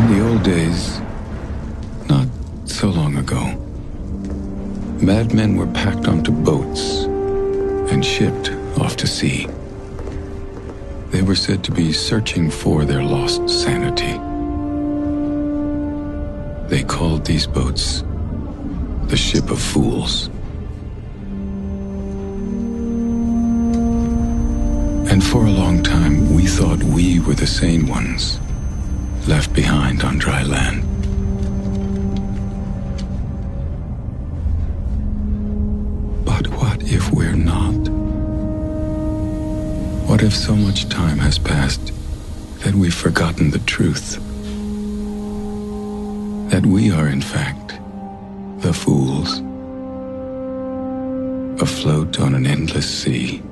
In the old days, not so long ago, madmen were packed onto boats and shipped off to sea. They were said to be searching for their lost sanity. They called these boats the Ship of Fools. And for a long time, we thought we were the sane ones, left behind on dry land. But what if we're not? What if so much time has passed that we've forgotten the truth? That we are, in fact, the fools, afloat on an endless sea,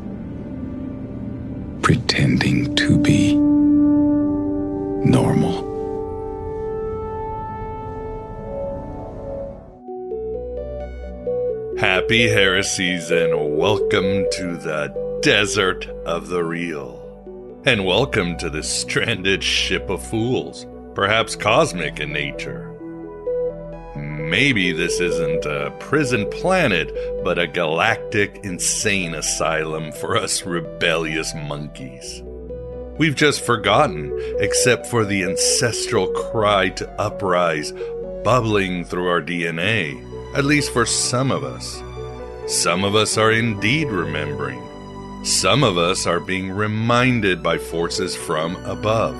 pretending to be normal. Happy heresies and welcome to the desert of the real. And welcome to the stranded ship of fools, perhaps cosmic in nature. Maybe this isn't a prison planet, but a galactic insane asylum for us rebellious monkeys. We've just forgotten, except for the ancestral cry to uprise, bubbling through our DNA, at least for some of us. Some of us are indeed remembering. Some of us are being reminded by forces from above.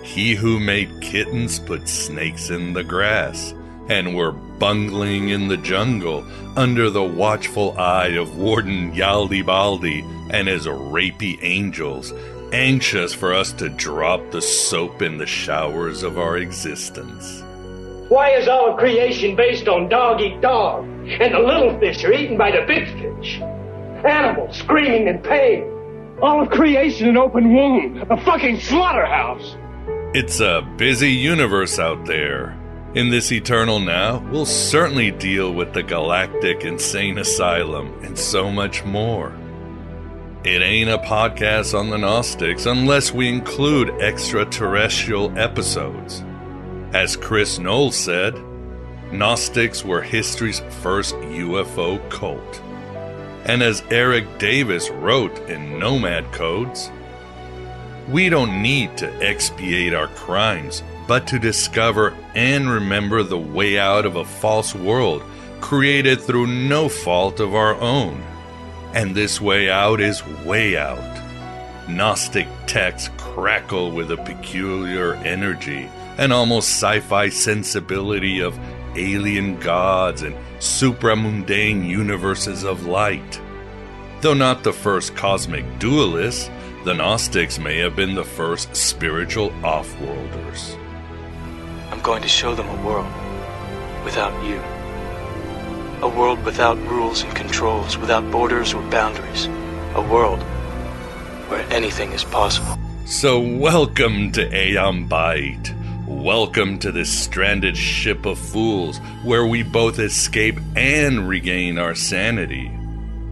He who made kittens put snakes in the grass, and we're bungling in the jungle under the watchful eye of Warden Yaldi and his rapey angels, anxious for us to drop the soap in the showers of our existence. Why is all of creation based on dog eat dog, and the little fish are eaten by the big fish? Animals screaming in pain. All of creation an open womb, a fucking slaughterhouse. It's a busy universe out there. In this eternal now, we'll certainly deal with the galactic insane asylum and so much more. It ain't a podcast on the Gnostics unless we include extraterrestrial episodes. As Chris Knowles said, Gnostics were history's first UFO cult. And as Eric Davis wrote in Nomad Codes, we don't need to expiate our crimes, but to discover and remember the way out of a false world created through no fault of our own. And this way out is way out. Gnostic texts crackle with a peculiar energy, an almost sci-fi sensibility of alien gods and supramundane universes of light. Though not the first cosmic dualists, the Gnostics may have been the first spiritual off-worlders. I'm going to show them a world without you. A world without rules and controls, without borders or boundaries. A world where anything is possible. So welcome to Aeon Bite. Welcome to this stranded ship of fools where we both escape and regain our sanity.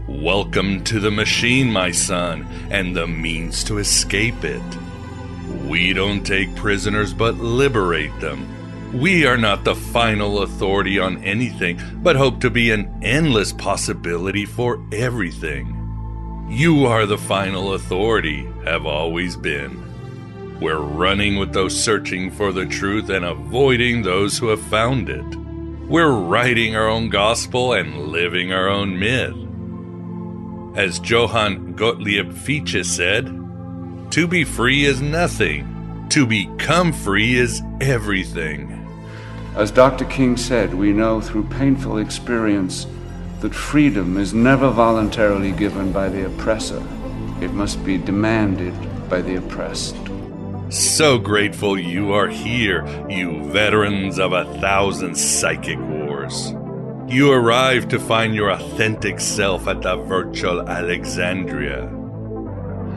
Welcome to the machine, my son, and the means to escape it. We don't take prisoners but liberate them. We are not the final authority on anything, but hope to be an endless possibility for everything. You are the final authority, have always been. We're running with those searching for the truth and avoiding those who have found it. We're writing our own gospel and living our own myth. As Johann Gottlieb Fichte said, to be free is nothing. To become free is everything. As Dr. King said, we know through painful experience that freedom is never voluntarily given by the oppressor. It must be demanded by the oppressed. So grateful you are here, you veterans of 1,000 psychic wars. You arrived to find your authentic self at the virtual Alexandria.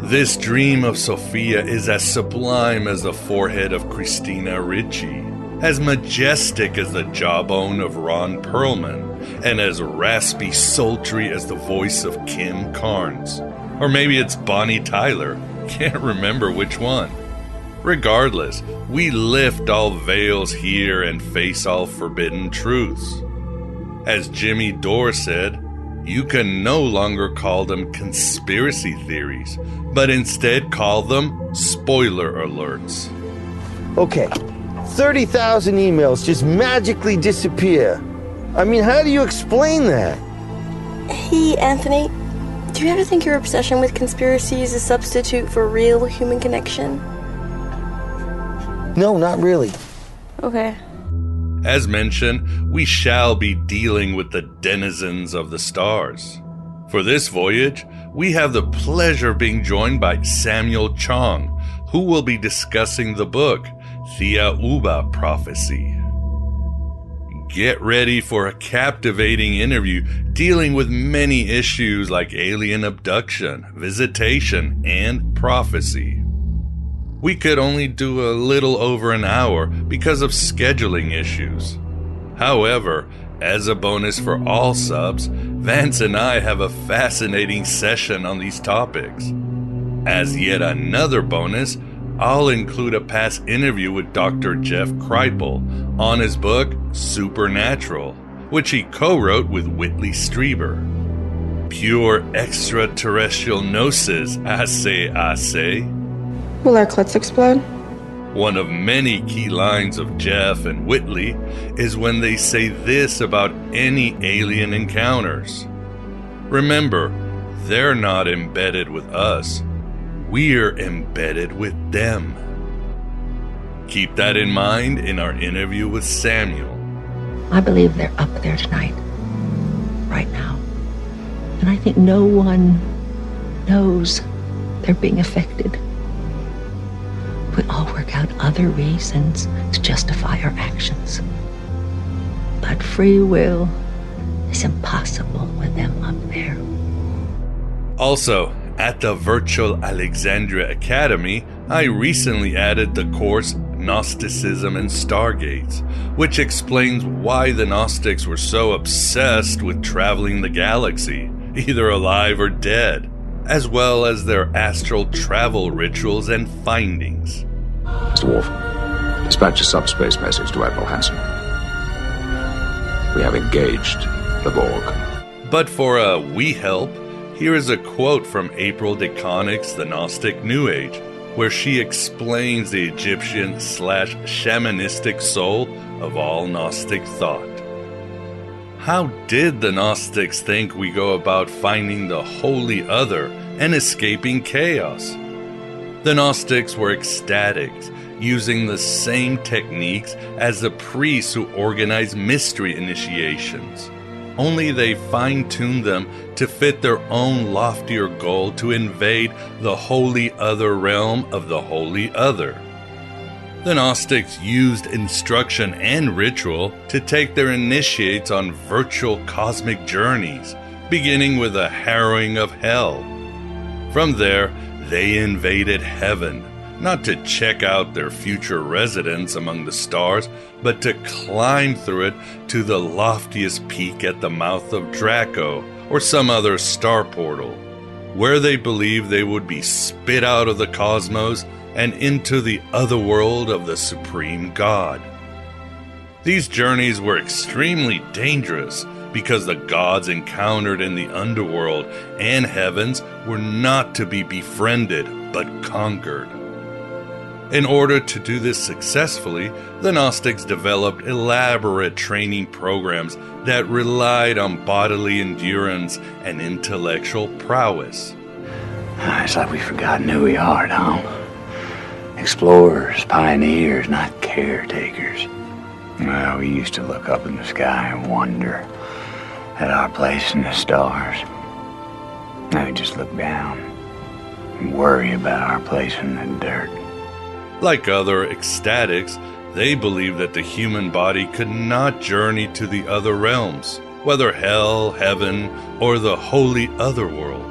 This dream of Sophia is as sublime as the forehead of Christina Ricci, as majestic as the jawbone of Ron Perlman, and as raspy sultry as the voice of Kim Carnes. Or maybe it's Bonnie Tyler, can't remember which one. Regardless, we lift all veils here and face all forbidden truths. As Jimmy Dore said, you can no longer call them conspiracy theories, but instead call them spoiler alerts. Okay, 30,000 emails just magically disappear. I mean, how do you explain that? Hey, Anthony, do you ever think your obsession with conspiracy is a substitute for real human connection? No, not really. Okay. As mentioned, we shall be dealing with the denizens of the stars. For this voyage, we have the pleasure of being joined by Samuel Chong, who will be discussing the book, Thiaoouba Prophecy. Get ready for a captivating interview dealing with many issues like alien abduction, visitation, and prophecy. We could only do a little over an hour because of scheduling issues. However, as a bonus for all subs, Vance and I have a fascinating session on these topics. As yet another bonus, I'll include a past interview with Dr. Jeff Kripal on his book, Supernatural, which he co-wrote with Whitley Strieber. Pure extraterrestrial gnosis, I say. Will our clits explode? One of many key lines of Jeff and Whitley is when they say this about any alien encounters. Remember, they're not embedded with us. We're embedded with them. Keep that in mind in our interview with Samuel. I believe they're up there tonight, right now. And I think no one knows they're being affected. We all work out other reasons to justify our actions. But free will is impossible with them up there. Also, at the Virtual Alexandria Academy, I recently added the course Gnosticism and Stargates, which explains why the Gnostics were so obsessed with traveling the galaxy, either alive or dead, as well as their astral travel rituals and findings. Mr. Worf, dispatch a subspace message to Admiral Hansen. We have engaged the Borg. But for a we help, here is a quote from April DeConnick's The Gnostic New Age, where she explains the Egyptian/shamanistic soul of all Gnostic thought. How did the Gnostics think we go about finding the holy other and escaping chaos? The Gnostics were ecstatics, using the same techniques as the priests who organized mystery initiations. Only they fine-tuned them to fit their own loftier goal to invade the holy other realm of the holy other. The Gnostics used instruction and ritual to take their initiates on virtual cosmic journeys, beginning with a harrowing of hell. From there, they invaded heaven, not to check out their future residence among the stars, but to climb through it to the loftiest peak at the mouth of Draco or some other star portal, where they believed they would be spit out of the cosmos and into the other world of the supreme God. These journeys were extremely dangerous because the gods encountered in the underworld and heavens were not to be befriended but conquered. In order to do this successfully, the Gnostics developed elaborate training programs that relied on bodily endurance and intellectual prowess. It's like we've forgotten who we are, Tom. Explorers, pioneers, not caretakers. Well, we used to look up in the sky and wonder at our place in the stars. Now we just look down and worry about our place in the dirt. Like other ecstatics, they believed that the human body could not journey to the other realms, whether hell, heaven, or the holy otherworld.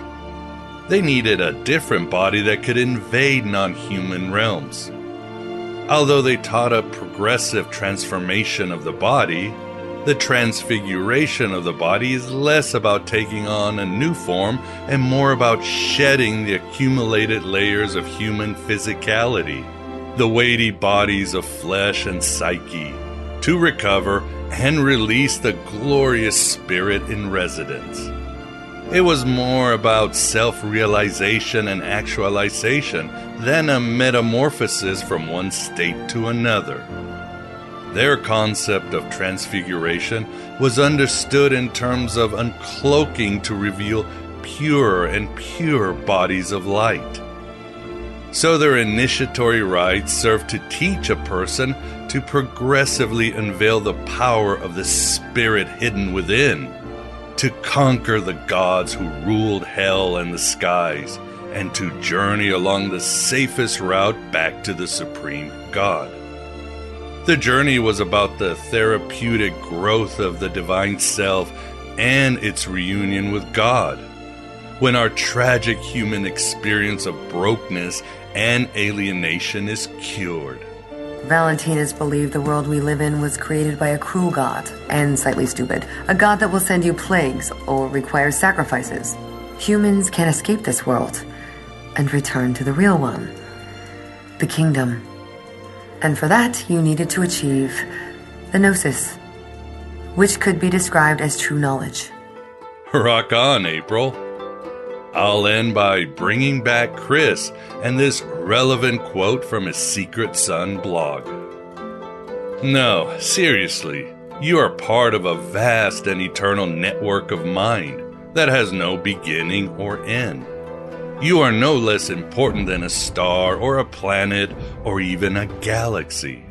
They needed a different body that could invade non-human realms. Although they taught a progressive transformation of the body, the transfiguration of the body is less about taking on a new form and more about shedding the accumulated layers of human physicality. the weighty bodies of flesh and psyche, to recover and release the glorious spirit in residence. It was more about self-realization and actualization than a metamorphosis from one state to another. Their concept of transfiguration was understood in terms of uncloaking to reveal purer and purer bodies of light. So their initiatory rites served to teach a person to progressively unveil the power of the spirit hidden within, to conquer the gods who ruled hell and the skies, and to journey along the safest route back to the supreme God. The journey was about the therapeutic growth of the divine self and its reunion with God. When our tragic human experience of brokenness and alienation is cured. Valentinus believed the world we live in was created by a cruel god, and slightly stupid. A god that will send you plagues or require sacrifices. Humans can't escape this world and return to the real one, the kingdom. And for that, you needed to achieve the gnosis, which could be described as true knowledge. Rock on, April. I'll end by bringing back Chris and this relevant quote from his Secret Sun blog. No, seriously, you are part of a vast and eternal network of mind that has no beginning or end. You are no less important than a star or a planet or even a galaxy.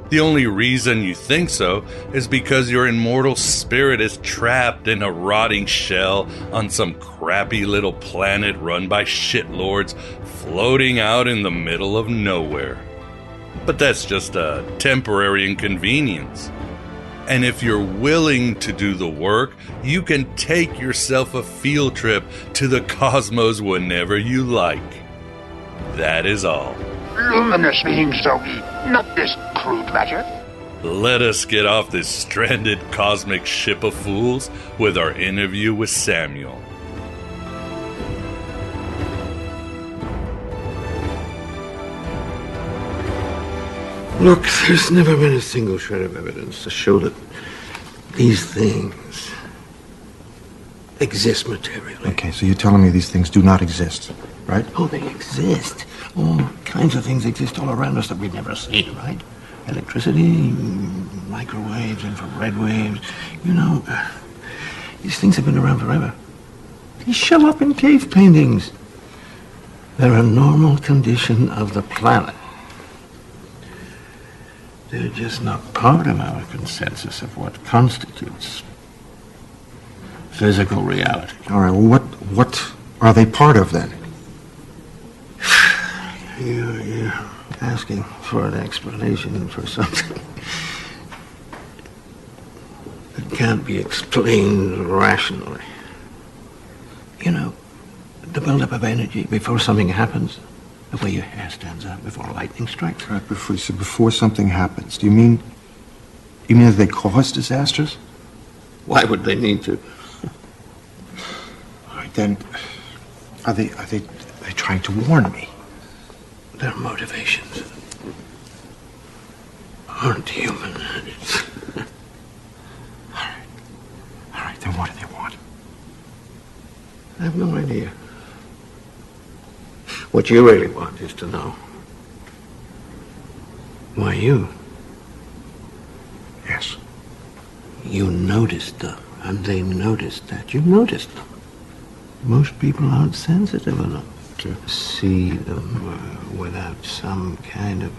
The only reason you think so is because your immortal spirit is trapped in a rotting shell on some crappy little planet run by shitlords floating out in the middle of nowhere. But that's just a temporary inconvenience. And if you're willing to do the work, you can take yourself a field trip to the cosmos whenever you like. That is all. Luminous beings, Zoe, not this crude matter. Let us get off this stranded cosmic ship of fools with our interview with Samuel. Look, there's never been a single shred of evidence to show that these things exist materially. Okay, so you're telling me these things do not exist, right? Oh, they exist. All kinds of things exist all around us that we've never seen, right? Electricity, microwaves, infrared waves. You know, these things have been around forever. They show up in cave paintings. They're a normal condition of the planet. They're just not part of our consensus of what constitutes physical reality. All right, well, what are they part of, then? You're asking for an explanation for something that can't be explained rationally. You know, the buildup of energy before something happens, the way your hair stands up before lightning strikes. Right, before something happens. Do you mean that they cause disasters? Why would they need to? All right, then, are they trying to warn me? Their motivations aren't human. All right, then what do they want? I have no idea. What you really want is to know why you. Yes. You noticed them, and they noticed that you noticed them. Most people aren't sensitive enough to see them without some kind of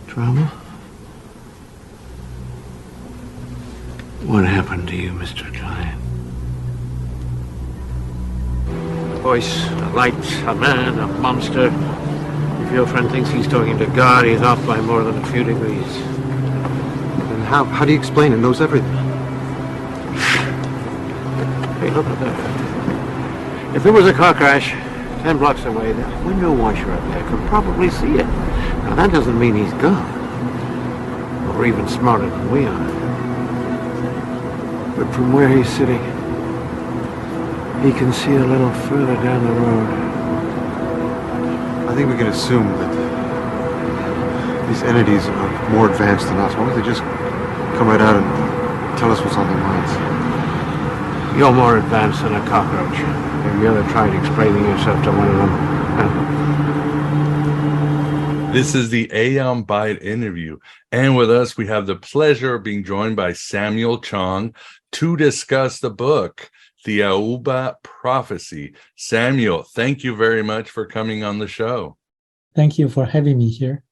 trauma. What happened to you, Mr. Giant? A voice, a light, a man, a monster. If your friend thinks he's talking to God, he's off by more than a few degrees. And how do you explain it? Knows everything. Hey, look at that. If there was a car crash 10 blocks away, the window washer up there could probably see it. Now, that doesn't mean he's gone. Or even smarter than we are. But from where he's sitting, he can see a little further down the road. I think we can assume that these entities are more advanced than us? Why don't they just come right out and tell us what's on their minds? You're more advanced than a cockroach. Have you ever tried explaining yourself to one of them? This is the Aeon Byte interview. And with us, we have the pleasure of being joined by Samuel Chong to discuss the book, Thiaoouba Prophecy. Samuel, thank you very much for coming on the show. Thank you for having me here.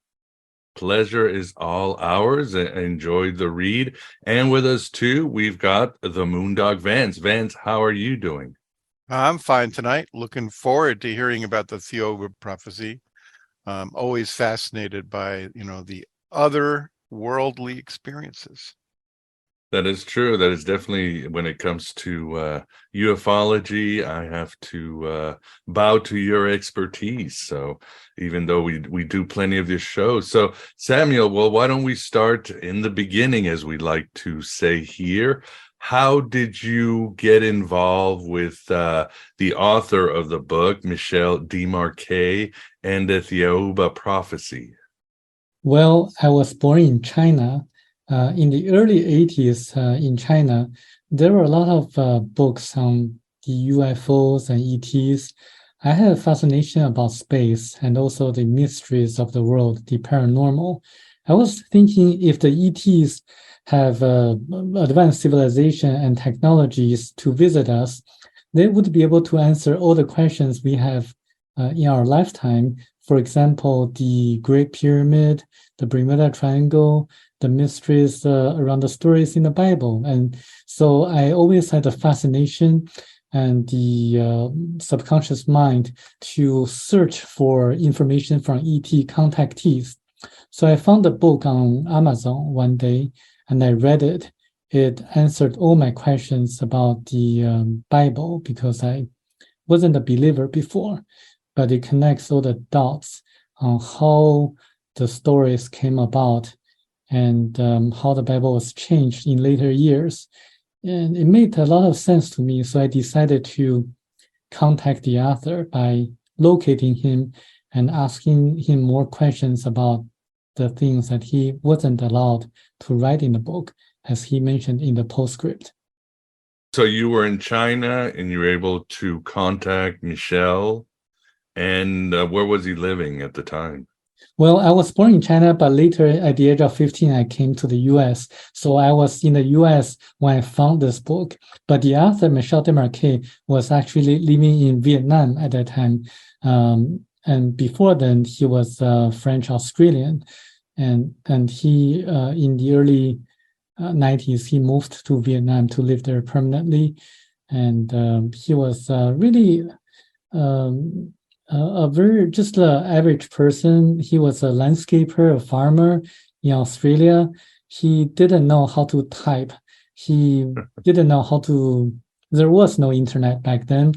Pleasure is all ours. Enjoyed the read. And with us, too, we've got the Moondog Vance. Vance, how are you doing? I'm fine tonight. Looking forward to hearing about the Thiaoouba Prophecy. Always fascinated by, the other worldly experiences. That is true. That is definitely, when it comes to ufology, I have to bow to your expertise. So even though we do plenty of this show. So Samuel, well, why don't we start in the beginning, as we like to say here. How did you get involved with the author of the book, Michel Desmarquet, and the Thiaoouba Prophecy? Well, I was born in China. In the early 80s in China, there were a lot of books on the UFOs and ETs. I had a fascination about space and also the mysteries of the world, the paranormal. I was thinking, if the ETs have advanced civilization and technologies to visit us, they would be able to answer all the questions we have in our lifetime. For example, the Great Pyramid, the Bermuda Triangle, the mysteries around the stories in the Bible. And so I always had a fascination and the subconscious mind to search for information from ET contactees. So I found a book on Amazon one day, and I read it. It answered all my questions about the Bible, because I wasn't a believer before, but it connects all the dots on how the stories came about and how the Bible was changed in later years. And it made a lot of sense to me, so I decided to contact the author by locating him and asking him more questions about the things that he wasn't allowed to write in the book, as he mentioned in the postscript. So you were in China and you were able to contact Michel, and where was he living at the time? Well, I was born in China, but later at the age of 15, I came to the US. So I was in the US when I found this book. But the author, Michel Desmarquet, was actually living in Vietnam at that time. And before then, he was French-Australian. And he, in the early 90s, he moved to Vietnam to live there permanently. And he was really a very just an average person. He was a landscaper, a farmer in Australia. He didn't know how to type. He didn't know how to. There was no internet back then,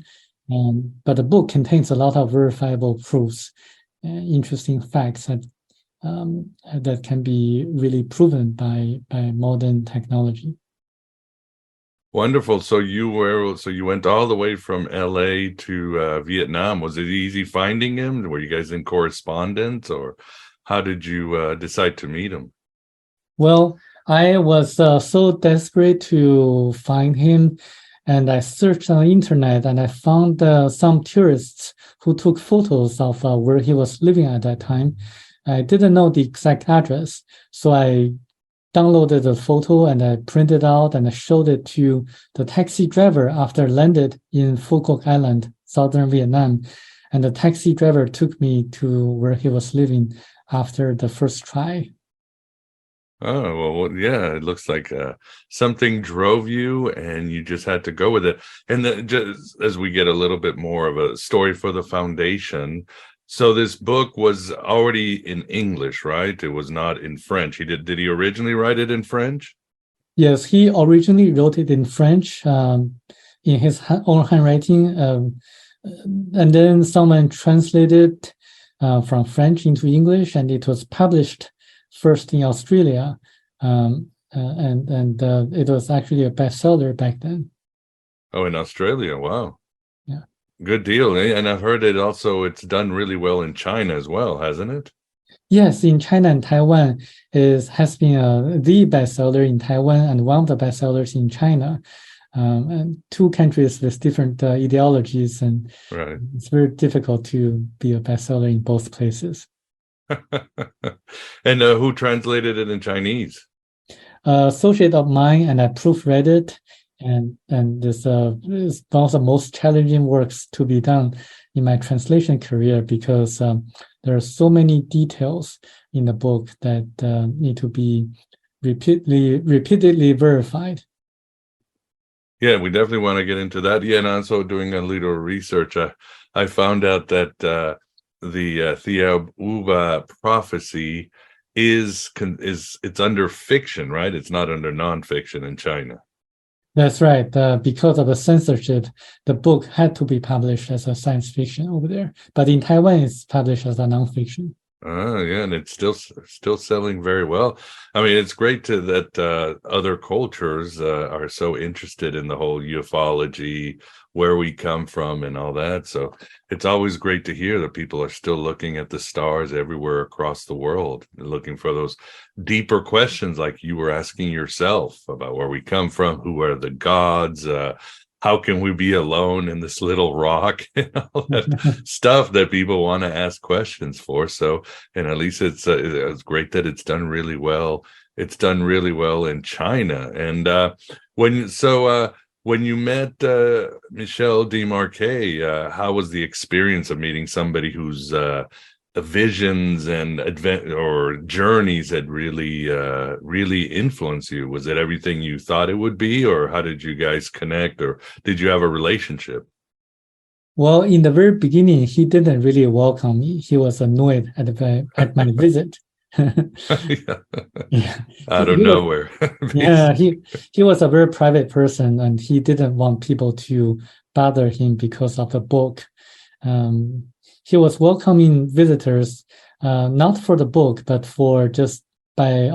but the book contains a lot of verifiable proofs, interesting facts that can be really proven by modern technology. Wonderful. So you went all the way from LA to Vietnam. Was it easy finding him? Were you guys in correspondence, or how did you decide to meet him? Well, I was so desperate to find him, and I searched on the internet, and I found some tourists who took photos of where he was living at that time. I didn't know the exact address, so I downloaded the photo and I printed out and I showed it to the taxi driver after I landed in Phu Quoc Island, southern Vietnam. And the taxi driver took me to where he was living after the first try. Oh, well, yeah, it looks like something drove you and you just had to go with it. And just as we get a little bit more of a story for the foundation, so this book was already in English, right? It was not in French. Did he originally write it in French? Yes, he originally wrote it in French in his own handwriting. And then someone translated from French into English, and it was published first in Australia. And it was actually a bestseller back then. Oh, in Australia. Wow. Yeah. Good deal. And I've heard it's done really well in China as well, hasn't it? Yes, in China and Taiwan has been the bestseller in Taiwan and one of the bestsellers in China. And two countries with different ideologies, and Right. it's very difficult to be a bestseller in both places. And who translated it in Chinese? Associate of mine, and I proofread it, and this is one of the most challenging works to be done in my translation career, because there are so many details in the book that need to be repeatedly verified. Yeah, we definitely want to get into that. Yeah, and also doing a little research, I found out that the Thiaoouba Prophecy is it's under fiction, right? It's not under nonfiction in China. That's right. Because of the censorship, the book had to be published as a science fiction over there. But in Taiwan, it's published as a nonfiction. Yeah, and it's still selling very well. I mean, it's great that other cultures are so interested in the whole ufology, where we come from, and all that. So it's always great to hear that people are still looking at the stars everywhere across the world, and looking for those deeper questions, like you were asking yourself about where we come from, who are the gods, how can we be alone in this little rock, and all that stuff that people want to ask questions for. So, and at least it's great that it's done really well. It's done really well in China. And when you met Michel Desmarquet, how was the experience of meeting somebody whose visions and journeys had really influenced you? Was it everything you thought it would be, or how did you guys connect, or did you have a relationship? Well, in the very beginning, he didn't really welcome me. He was annoyed at my visit. Yeah. Out of nowhere. Yeah, he was a very private person, and he didn't want people to bother him because of the book. He was welcoming visitors, not for the book, but for just by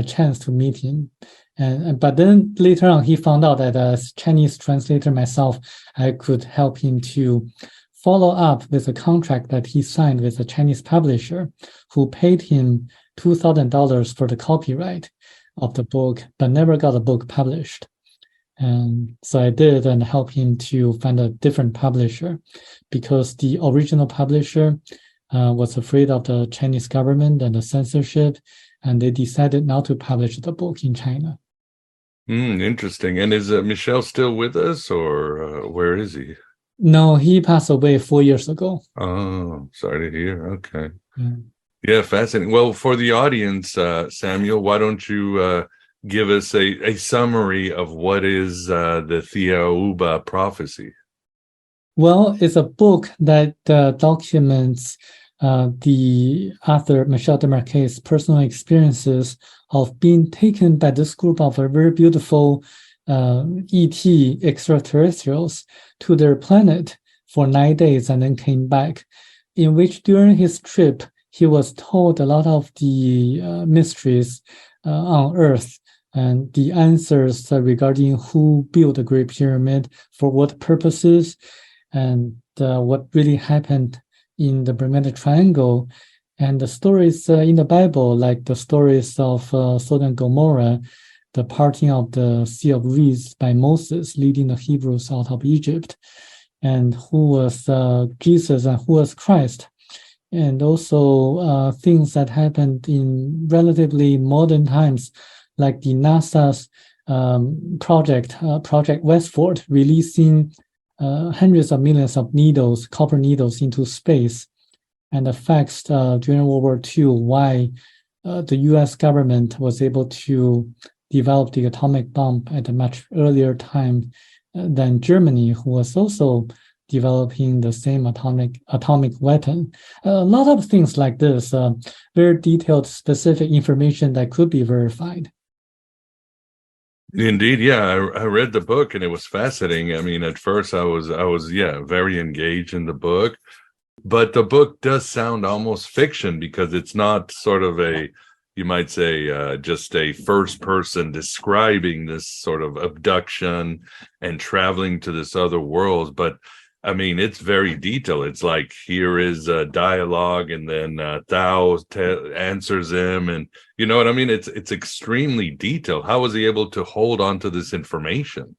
chance to meet him. But then later on, he found out that as Chinese translator myself, I could help him to follow up with a contract that he signed with a Chinese publisher who paid him $2,000 for the copyright of the book, but never got the book published. And so I did, and helped him to find a different publisher, because the original publisher was afraid of the Chinese government and the censorship, and they decided not to publish the book in China. Interesting. And is Michel still with us, or where is he? No, he passed away 4 years ago. Oh, sorry to hear. Okay. Yeah, fascinating. Well, for the audience, Samuel, why don't you give us a summary of what is the Thiaoouba Prophecy? Well, it's a book that documents the author Michel Desmarquet's personal experiences of being taken by this group of very beautiful ET extraterrestrials to their planet for 9 days and then came back, in which during his trip, he was told a lot of the mysteries on Earth, and the answers regarding who built the Great Pyramid, for what purposes, and what really happened in the Bermuda Triangle, and the stories in the Bible, like the stories of Sodom and Gomorrah, the parting of the Sea of Reeds by Moses, leading the Hebrews out of Egypt, and who was Jesus and who was Christ, and also things that happened in relatively modern times, like the NASA's Project Westford, releasing hundreds of millions of copper needles into space, and the facts during World War II, why the US government was able to develop the atomic bomb at a much earlier time than Germany, who was also developing the same atomic weapon. A lot of things like this, very detailed, specific information that could be verified. Indeed, yeah, I read the book and it was fascinating. I mean, at first I was very engaged in the book, but the book does sound almost fiction, because it's not sort of you might say, just a first person describing this sort of abduction and traveling to this other world, but I mean, it's very detailed. It's like here is a dialogue, and then Thao answers him, and you know what I mean. It's extremely detailed. How was he able to hold on to this information?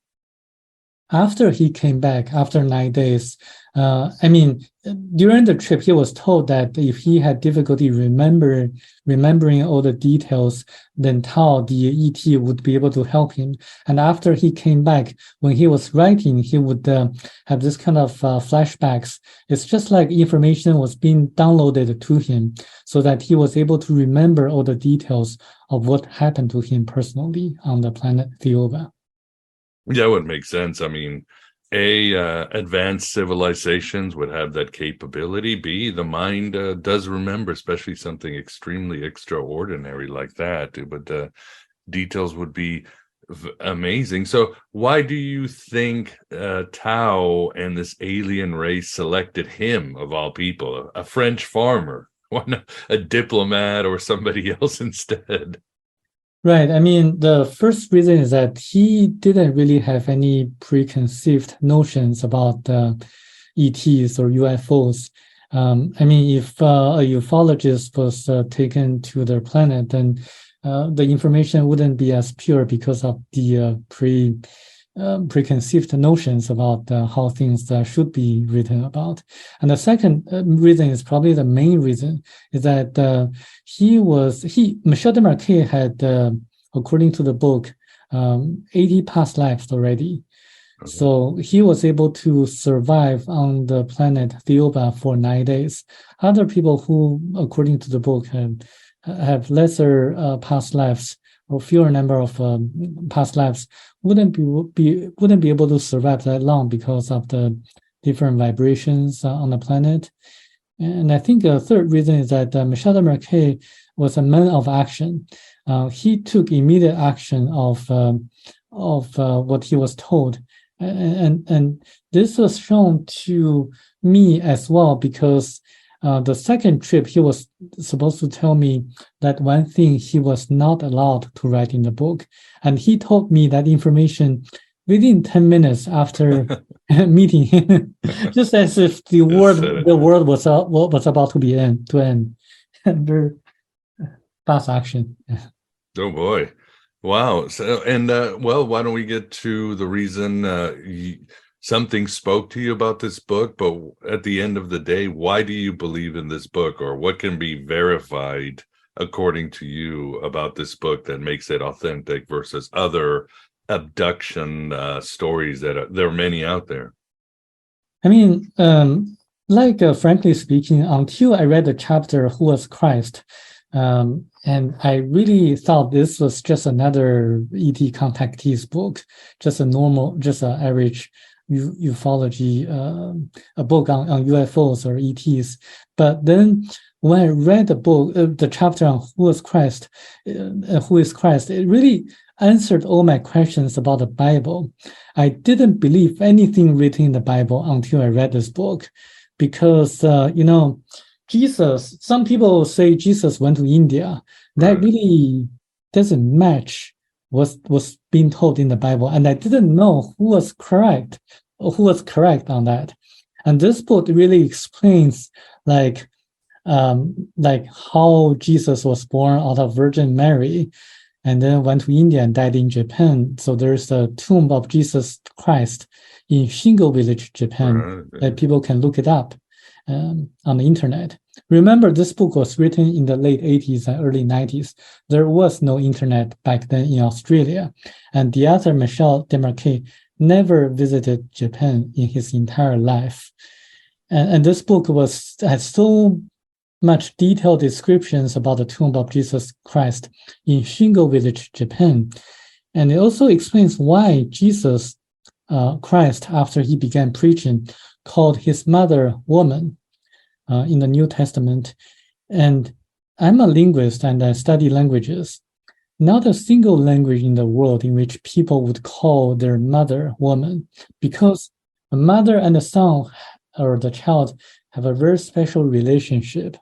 After he came back after 9 days, I mean, during the trip, he was told that if he had difficulty remembering all the details, then Tao, the ET, would be able to help him. And after he came back, when he was writing, he would have this kind of flashbacks. It's just like information was being downloaded to him so that he was able to remember all the details of what happened to him personally on the planet Thiaoouba. Yeah, it would make sense. I mean, A, advanced civilizations would have that capability. B, the mind does remember, especially something extremely extraordinary like that. But details would be amazing. So why do you think Tao and this alien race selected him, of all people, a French farmer? Why not a diplomat or somebody else instead? Right. I mean, the first reason is that he didn't really have any preconceived notions about ETs or UFOs. I mean, if a ufologist was taken to their planet, then the information wouldn't be as pure because of the preconceived notions about how things should be written about. And the second reason is probably the main reason, is that Michel Desmarquet had, according to the book, 80 past lives already. Okay. So he was able to survive on the planet Thiaoouba for 9 days. Other people who, according to the book, have lesser past lives or fewer number of past lives wouldn't be able to survive that long because of the different vibrations on the planet. And I think a third reason is that Michel Desmarquet was a man of action. He took immediate action of what he was told, and this was shown to me as well because the second trip, he was supposed to tell me that one thing he was not allowed to write in the book. And he told me that information within 10 minutes after meeting him, just as if the world was about to end. Very fast action. Oh boy. Wow. So, and well, why don't we get to the reason something spoke to you about this book, but at the end of the day, why do you believe in this book, or what can be verified according to you about this book that makes it authentic versus other abduction stories that there are many out there? I mean, frankly speaking, until I read the chapter "Who Was Christ," and I really thought this was just another ET contactees book, just an average ufology, a book on UFOs or ETs. But then when I read the book, the chapter on who is Christ, it really answered all my questions about the Bible. I didn't believe anything written in the Bible until I read this book, because Jesus. Some people say Jesus went to India. That really doesn't match what was being told in the Bible, and I didn't know who was correct on that. And this book really explains like how Jesus was born out of Virgin Mary, and then went to India and died in Japan. So there's a tomb of Jesus Christ in Shingo Village, Japan, that people can look it up on the internet. Remember, this book was written in the late 80s and early 90s. There was no internet back then in Australia. And the author, Michel Desmarquet, never visited Japan in his entire life. And this book had so much detailed descriptions about the tomb of Jesus Christ in Shingo Village, Japan. And it also explains why Jesus Christ, after he began preaching, called his mother woman in the New Testament. And I'm a linguist and I study languages. Not a single language in the world in which people would call their mother woman, because a mother and a son or the child have a very special relationship.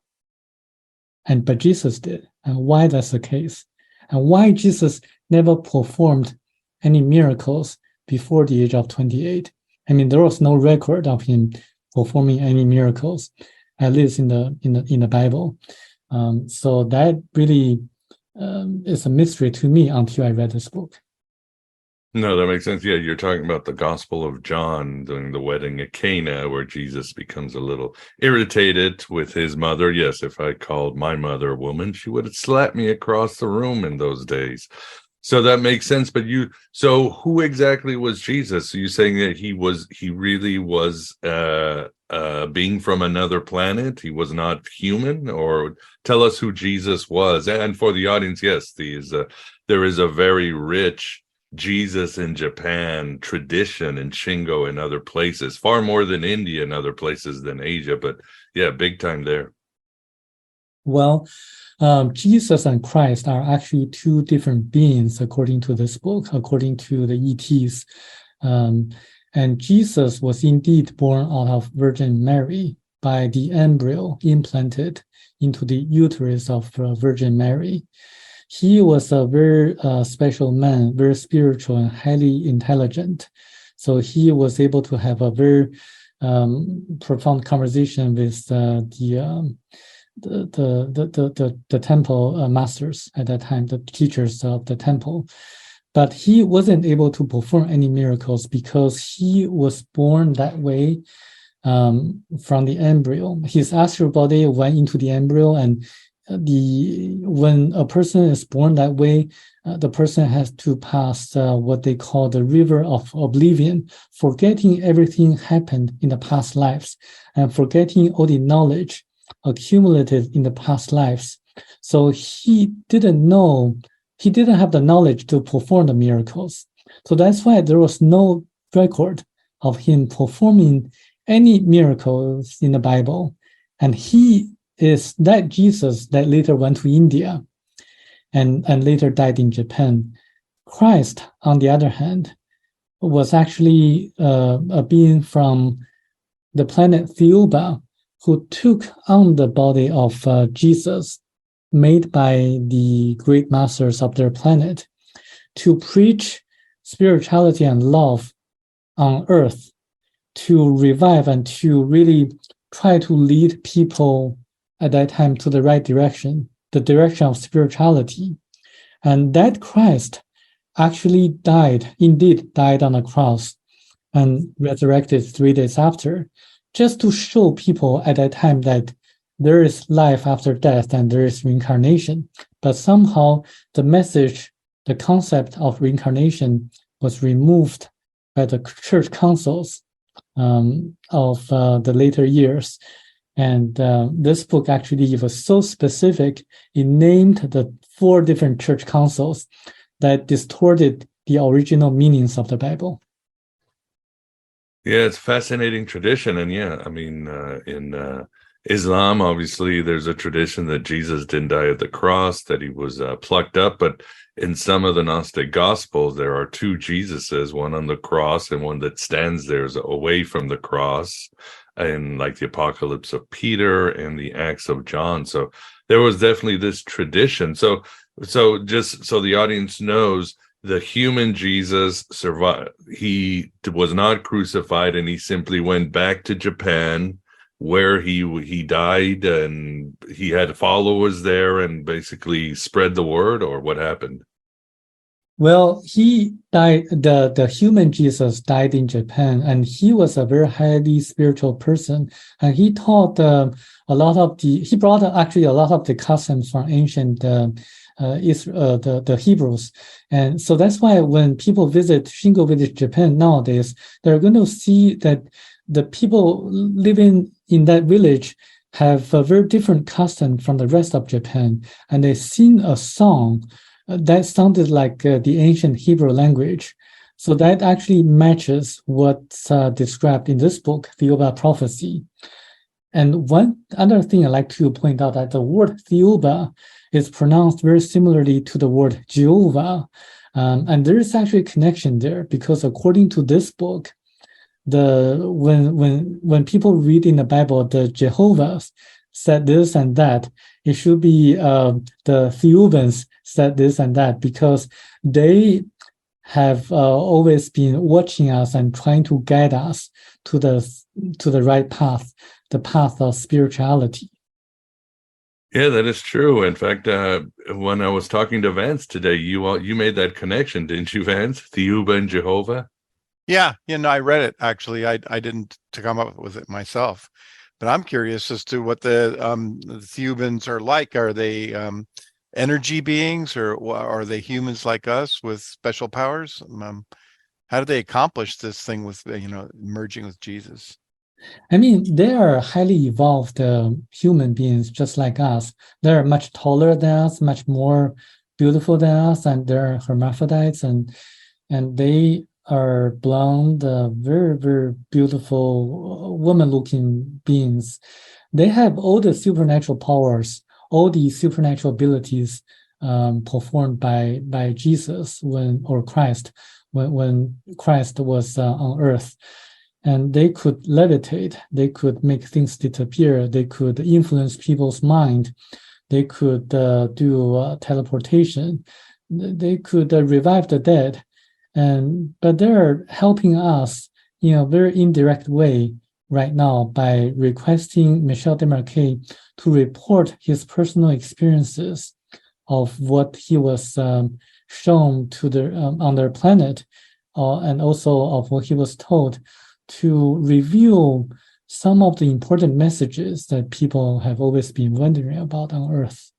But Jesus did. And why that's the case? And why Jesus never performed any miracles before the age of 28? I mean, there was no record of him performing any miracles, at least in the Bible. So that really is a mystery to me until I read this book. No, that makes sense. Yeah, you're talking about the Gospel of John during the wedding at Cana, where Jesus becomes a little irritated with his mother. Yes, if I called my mother a woman, she would have slapped me across the room in those days. So that makes sense. But so who exactly was Jesus? Are you saying that he really was being from another planet? He was not human? Or tell us who Jesus was. And for the audience, yes, there is a very rich Jesus in Japan tradition and Shingo in other places, far more than India and other places than Asia, but yeah, big time there. Well, Jesus and Christ are actually two different beings according to this book, according to the ETs. And Jesus was indeed born out of Virgin Mary by the embryo implanted into the uterus of Virgin Mary. He was a very special man, very spiritual and highly intelligent. So he was able to have a very profound conversation with the temple masters at that time, the teachers of the temple. But he wasn't able to perform any miracles because he was born that way from the embryo. His astral body went into the embryo, and when a person is born that way, the person has to pass what they call the river of oblivion, forgetting everything happened in the past lives and forgetting all the knowledge accumulated in the past lives. So he didn't have the knowledge to perform the miracles. So that's why there was no record of him performing any miracles in the Bible. And he is that Jesus that later went to India and later died in Japan. Christ, on the other hand, was actually a being from the planet Thiaoouba who took on the body of Jesus, made by the great masters of their planet, to preach spirituality and love on earth, to revive and to really try to lead people at that time to the right direction, the direction of spirituality. And that Christ actually indeed died on a cross and resurrected 3 days after, just to show people at that time that there is life after death and there is reincarnation. But somehow the message, the concept of reincarnation was removed by the church councils of the later years. And this book actually was so specific, it named the 4 different church councils that distorted the original meanings of the Bible. Yeah, it's a fascinating tradition. And yeah, I mean, in Islam, obviously, there's a tradition that Jesus didn't die at the cross, that he was plucked up. But in some of the Gnostic Gospels, there are 2 Jesuses, one on the cross and one that stands there away from the cross, in like the Apocalypse of Peter and the Acts of John. So there was definitely this tradition. So just so the audience knows, the human Jesus survived. He was not crucified, and he simply went back to Japan, where he died, and he had followers there and basically spread the word, or what happened? Well, he died, the human Jesus died in Japan, and he was a very highly spiritual person. And he taught he brought actually a lot of the customs from ancient Israel, the Hebrews. And so that's why when people Shingo visit Japan nowadays, they're going to see that the people living in that village have a very different custom from the rest of Japan. And they sing a song that sounded like the ancient Hebrew language. So that actually matches what's described in this book, Thiaoouba Prophecy. And one other thing I'd like to point out, that the word Thiaoouba is pronounced very similarly to the word Jehovah. And there is actually a connection there, because according to this book, when people read in the Bible, the Jehovah's said this and that, it should be the Thiaoubans said this and that, because they have always been watching us and trying to guide us to the right path, the path of spirituality. Yeah, that is true. In fact, when I was talking to Vance today, you made that connection, didn't you, Vance? Thiaoouba and Jehovah. Yeah, I read it actually. I didn't to come up with it myself, but I'm curious as to what the Thiaoubans are like. Are they energy beings, or are they humans like us with special powers? How do they accomplish this thing with merging with Jesus? I mean, they are highly evolved human beings just like us. They're much taller than us, much more beautiful than us, and they're hermaphrodites, and they are blonde, very, very beautiful woman-looking beings. They have all the supernatural powers, all the supernatural abilities performed by Jesus or Christ when Christ was on earth. And they could levitate, they could make things disappear, they could influence people's mind, they could do teleportation, they could revive the dead. But they're helping us in a very indirect way right now by requesting Michel Desmarquet to report his personal experiences of what he was shown to on their planet, and also of what he was told, to reveal some of the important messages that people have always been wondering about on Earth.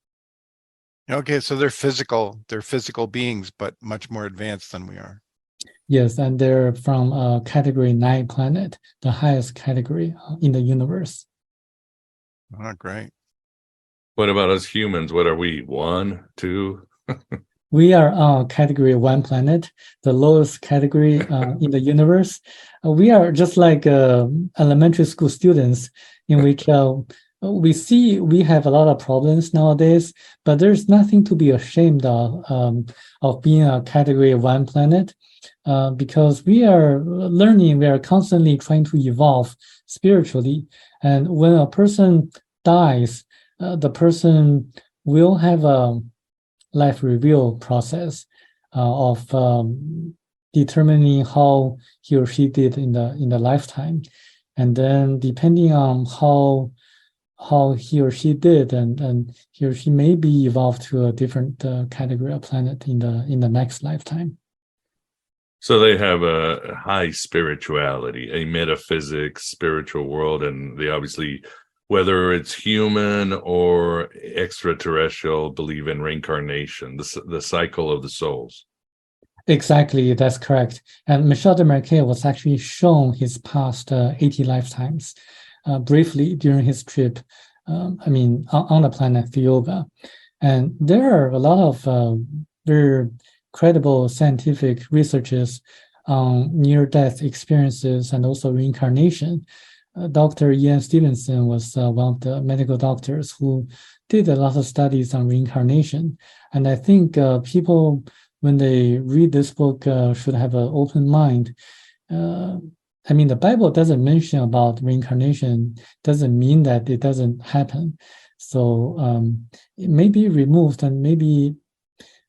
Okay, so they're physical beings, but much more advanced than we are. Yes, and they're from category 9 planet, the highest category in the universe. Oh, great. What about us humans? What are we? 1, 2? We are on category 1 planet, the lowest category in the universe. We are just like elementary school students, in which we see we have a lot of problems nowadays, but there's nothing to be ashamed of being a category 1 planet, because we are learning, we are constantly trying to evolve spiritually. And when a person dies, the person will have a life review process of determining how he or she did in the lifetime, and then depending on how he or she did, and he or she may be evolved to a different category of planet in the next lifetime. So they have a high spirituality, a metaphysics, spiritual world, and they obviously, whether it's human or extraterrestrial, believe in reincarnation, the cycle of the souls. Exactly, that's correct. And Michel Desmarquet was actually shown his past 80 lifetimes briefly during his trip, on the planet Thiaoouba. And there are a lot of very credible scientific researches on near-death experiences and also reincarnation. Dr. Ian Stevenson was one of the medical doctors who did a lot of studies on reincarnation. And I think people, when they read this book, should have an open mind. The Bible doesn't mention about reincarnation, doesn't mean that it doesn't happen. So it may be removed, and maybe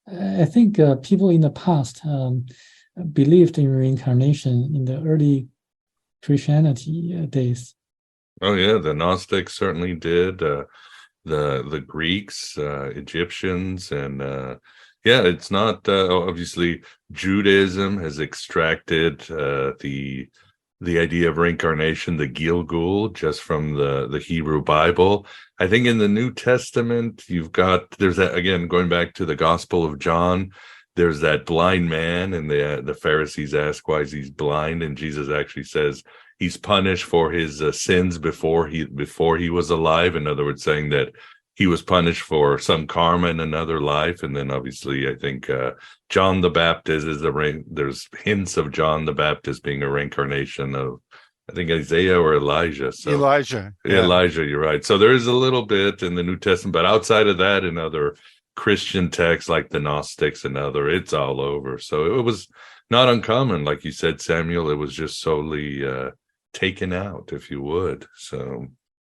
I think people in the past believed in reincarnation in the early Christianity days. Oh yeah, the Gnostics certainly did. The Greeks, Egyptians, and it's not obviously Judaism has extracted the idea of reincarnation, the Gilgul, just from the Hebrew Bible. I think in the New Testament, there's that, again, going back to the Gospel of John, there's that blind man, and the Pharisees ask why is he blind, and Jesus actually says he's punished for his sins before he was alive. In other words, saying that he was punished for some karma in another life. And then obviously, I think John the Baptist there's hints of John the Baptist being a reincarnation of, I think, Isaiah or Elijah. So Elijah, you're right. So there is a little bit in the New Testament, but outside of that, in other Christian texts like the Gnostics and it's all over. So it was not uncommon, like you said, Samuel. It was just solely taken out, if you would. So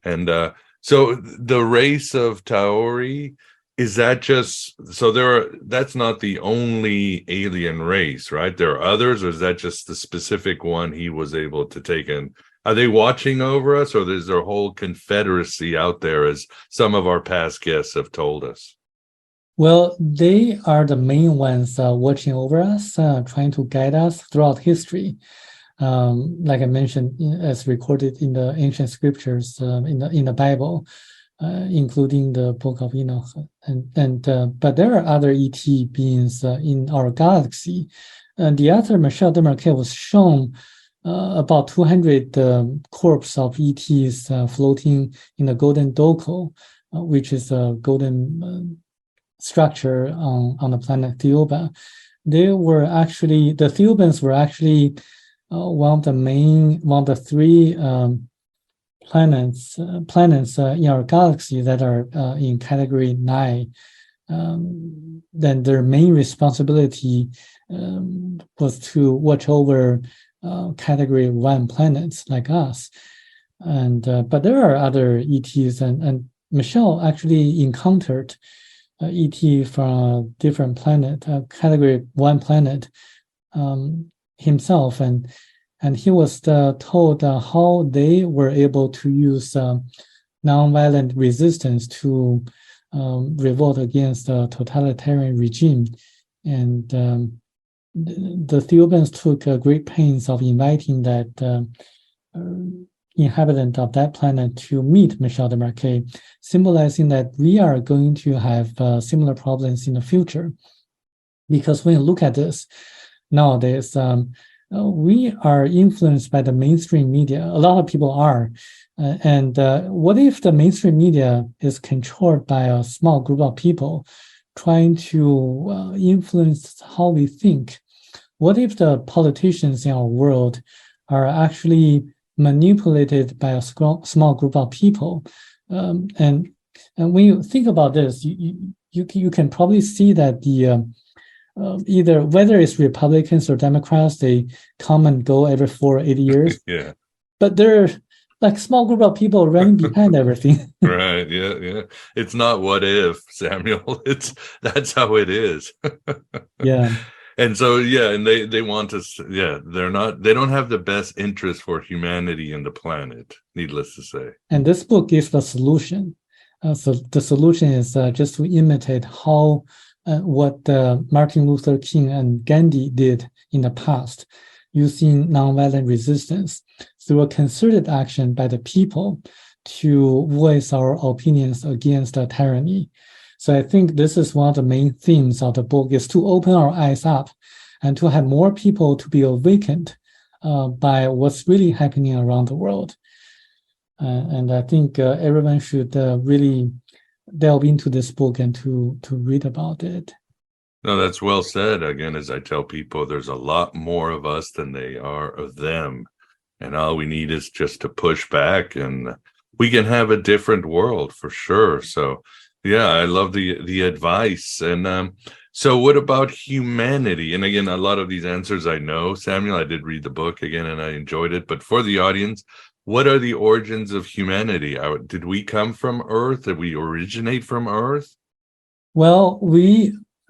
the race of Taori, is that just so that's not the only alien race, right? There are others, or is that just the specific one he was able to take in? Are they watching over us, or is there a whole confederacy out there, as some of our past guests have told us? Well, they are the main ones watching over us, trying to guide us throughout history. Like I mentioned, as recorded in the ancient scriptures in the Bible, including the Book of Enoch, but there are other ET beings in our galaxy. And the author Michel Desmarquet was shown about 200 corpses of ETs floating in the Golden Doko, which is a golden structure on the planet Thiaoouba. The Thiaoubans were actually one of the three planets in our galaxy that are in category 9. Then their main responsibility was to watch over category 1 planets like us. But there are other ETs, and Michel actually encountered ET from a different planet, category 1 planet himself, and he was told how they were able to use nonviolent resistance to revolt against a totalitarian regime. And the Thiaoubans took great pains of inviting that inhabitant of that planet to meet Michel Desmarquet, symbolizing that we are going to have similar problems in the future. Because when you look at this nowadays, we are influenced by the mainstream media. A lot of people are. And what if the mainstream media is controlled by a small group of people trying to influence how we think? What if the politicians in our world are actually manipulated by a small group of people? And when you think about this, you can probably see that the either whether it's Republicans or Democrats, they come and go every 4 or 8 years. Yeah. But they're like small group of people running behind everything. Right. Yeah. It's not what if, Samuel. That's how it is. Yeah. And so, and they want us. Yeah, they don't have the best interest for humanity and the planet, needless to say. And this book gives the solution. So the solution is just to imitate how what Martin Luther King and Gandhi did in the past, using nonviolent resistance through a concerted action by the people to voice our opinions against tyranny. So I think this is one of the main themes of the book, is to open our eyes up and to have more people to be awakened by what's really happening around the world. And I think everyone should really delve into this book and to read about it. No, that's well said. Again, as I tell people, there's a lot more of us than they are of them. And all we need is just to push back, and we can have a different world for sure. So, yeah, I love the advice. And so what about humanity? And again, a lot of these answers I know, Samuel, I did read the book again and I enjoyed it. But for the audience, what are the origins of humanity? Did we come from Earth? Did we originate from Earth? Well,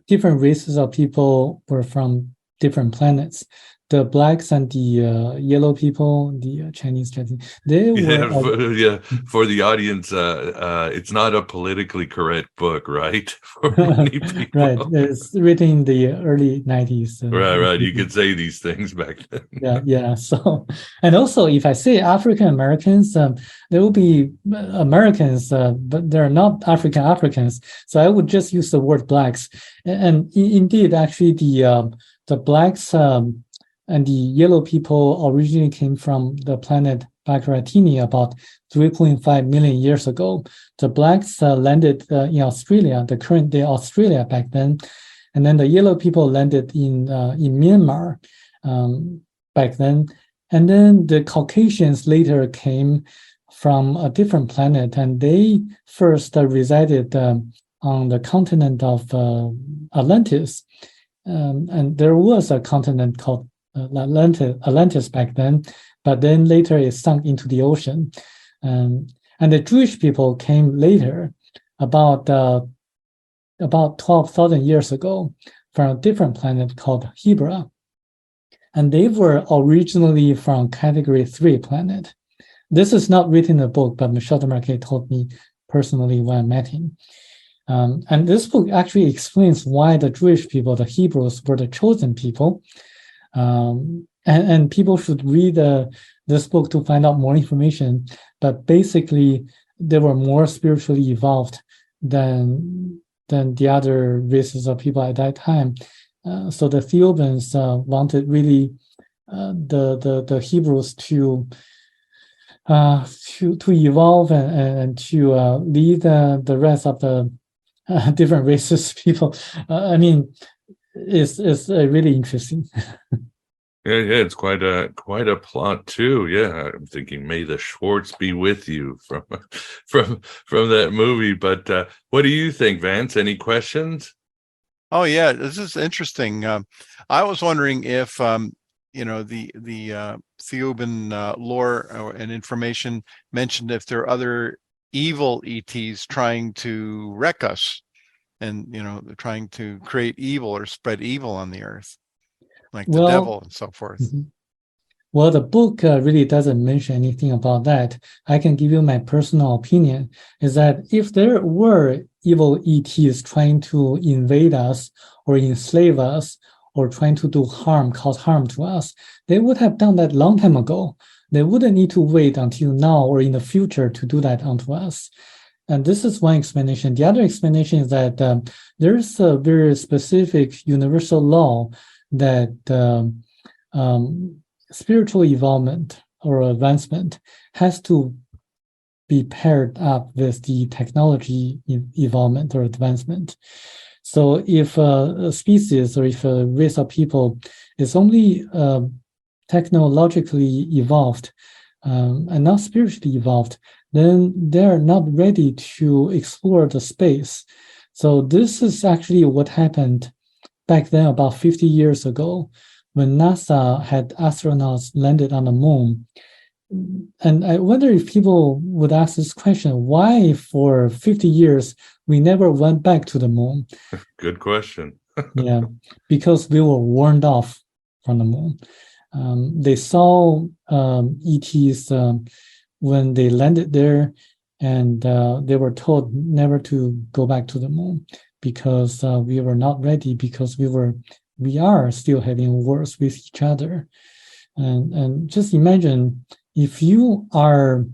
different races of people were from different planets. The blacks and the yellow people, the Chinese, they were... For the audience, it's not a politically correct book, right? For many people. Right, it's written in the early 90s. Right. You could say these things back then. Yeah. So, and also, if I say African Americans, there will be Americans, but they're not Africans. So I would just use the word blacks. And indeed, actually, the blacks and the yellow people originally came from the planet Baccaratini about 3.5 million years ago. The blacks landed in Australia, the current day Australia back then, and then the yellow people landed in Myanmar back then, and then the Caucasians later came from a different planet, and they first resided on the continent of Atlantis, and there was a continent called Atlantis back then, but then later it sunk into the ocean. And the Jewish people came later, about about 12,000 years ago from a different planet called Hebra. And they were originally from Category 3 planet. This is not written in a book, but Michel de Marquet told me personally when I met him. And this book actually explains why the Jewish people, the Hebrews, were the chosen people. And people should read this book to find out more information. But basically, they were more spiritually evolved than the other races of people at that time. So the Thiaoubans wanted really the Hebrews to evolve and to lead the rest of the different races people. I mean, it's really interesting. Yeah, it's quite a plot too. Yeah, I'm thinking, may the Schwartz be with you from that movie. But what do you think, Vance? Any questions? Oh yeah, this is interesting. I was wondering if the Thiaoouban lore and information mentioned if there are other evil ETs trying to wreck us, and they're trying to create evil or spread evil on the earth, like the devil and so forth. Mm-hmm. Well, the book really doesn't mention anything about that. I can give you my personal opinion, is that if there were evil ETs trying to invade us or enslave us or trying to cause harm to us, they would have done that long time ago. They wouldn't need to wait until now or in the future to do that onto us. And this is one explanation. The other explanation is that there's a very specific universal law that spiritual evolvement or advancement has to be paired up with the technology evolvement or advancement. So if a species or if a race of people is only technologically evolved and not spiritually evolved, then they're not ready to explore the space. So this is actually what happened back then about 50 years ago when NASA had astronauts landed on the moon. And I wonder if people would ask this question, why for 50 years we never went back to the moon? Good question. Yeah, because we were warned off from the moon. They saw ETs when they landed there, and they were told never to go back to the moon because we were not ready, because we are still having wars with each other. And just imagine if you are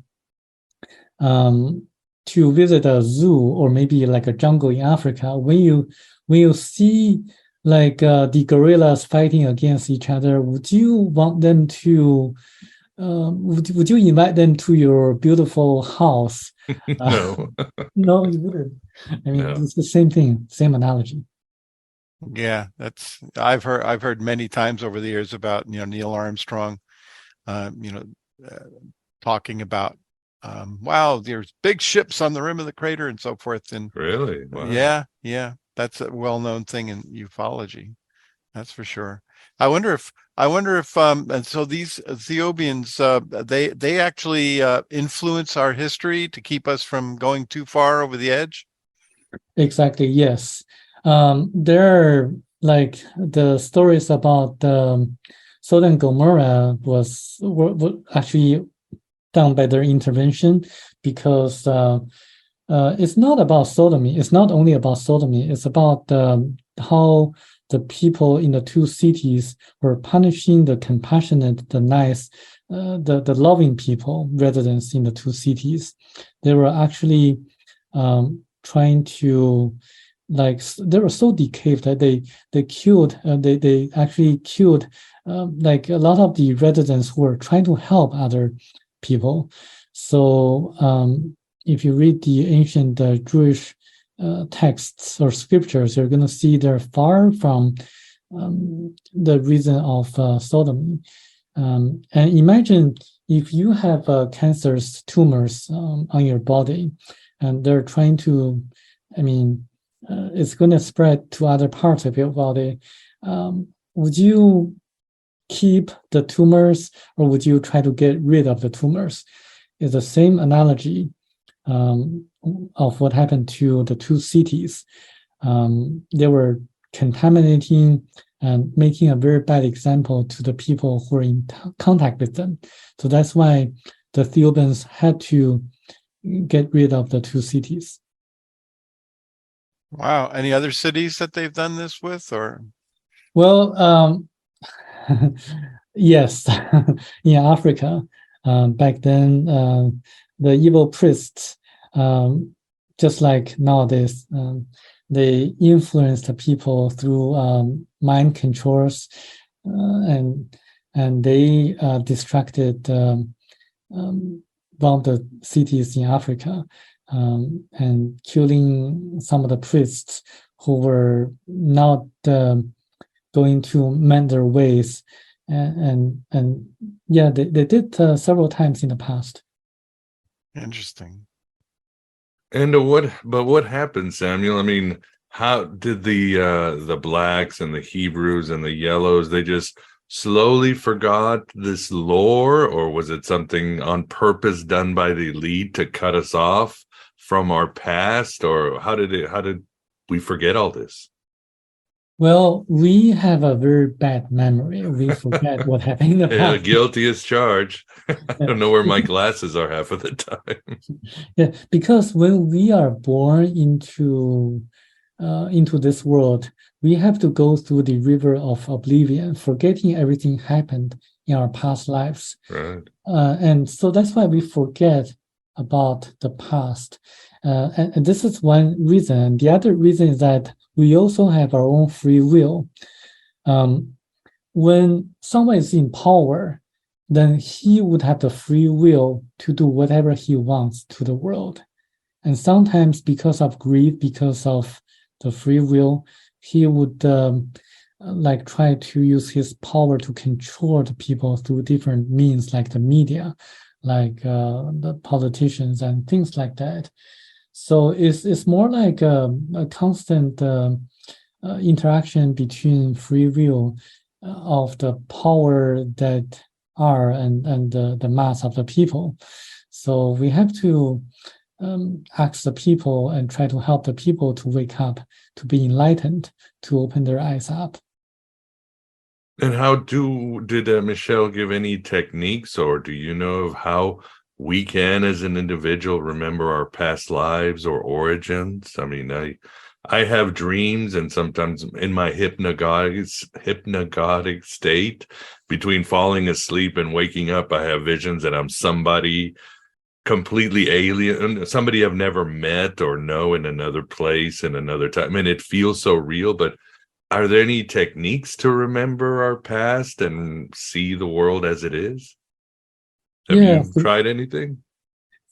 to visit a zoo or maybe like a jungle in Africa, when you see like the gorillas fighting against each other, would you want them to would you invite them to your beautiful house? No. No, you wouldn't. I mean, It's the same thing, same analogy. Yeah, I've heard many times over the years about Neil Armstrong, talking about wow, there's big ships on the rim of the crater and so forth. And really, wow. Yeah, that's a well-known thing in ufology. That's for sure. I wonder if and so these Thiaoubians they actually influence our history to keep us from going too far over the edge. Exactly. Yes. There are like the stories about Sodom and Gomorrah were actually done by their intervention, because it's not about sodomy. It's not only about sodomy. It's about how the people in the two cities were punishing the compassionate, the nice, the loving people residents in the two cities. They were actually trying to, like, they were so decayed that they killed. They actually killed like a lot of the residents who were trying to help other people. So if you read the ancient Jewish texts or scriptures, you're going to see they're far from the reason of sodomy. And imagine if you have cancers, tumors on your body, and they're trying to, it's going to spread to other parts of your body. Would you keep the tumors, or would you try to get rid of the tumors? It's the same analogy of what happened to the two cities. they were contaminating and making a very bad example to the people who are in contact with them. So that's why the Thiaoubans had to get rid of the two cities. Wow. Any other cities that they've done this with, or? Well, yes, in Africa, back then, the evil priests, just like nowadays, they influenced the people through mind controls, and they distracted one of the cities in Africa, and killing some of the priests who were not going to mend their ways, and yeah, they did several times in the past. Interesting. And what happened, Samuel? I mean, how did the blacks and the Hebrews and the yellows, they just slowly forgot this lore, or was it something on purpose done by the elite to cut us off from our past, or how did we forget all this? Well, we have a very bad memory. We forget what happened in the Yeah, past. guilty as charged. I don't know where my glasses are half of the time. Yeah, because when we are born into this world, we have to go through the river of oblivion, forgetting everything happened in our past lives. Right. And so that's why we forget about the past. And this is one reason. The other reason is that we also have our own free will. When someone is in power, then he would have the free will to do whatever he wants to the world. And sometimes because of greed, because of the free will, he would like try to use his power to control the people through different means, like the media, like the politicians and things like that. So it's more like a constant interaction between free will of the power that are and the mass of the people. So we have to ask the people and try to help the people to wake up, to be enlightened, to open their eyes up. And how did Michelle give any techniques, or do you know of how we can, as an individual, remember our past lives or origins? I mean, I have dreams, and sometimes in my hypnagogic state, between falling asleep and waking up, I have visions that I'm somebody completely alien, somebody I've never met or know in another place, in another time. I mean, it feels so real, but are there any techniques to remember our past and see the world as it is? Have you tried anything?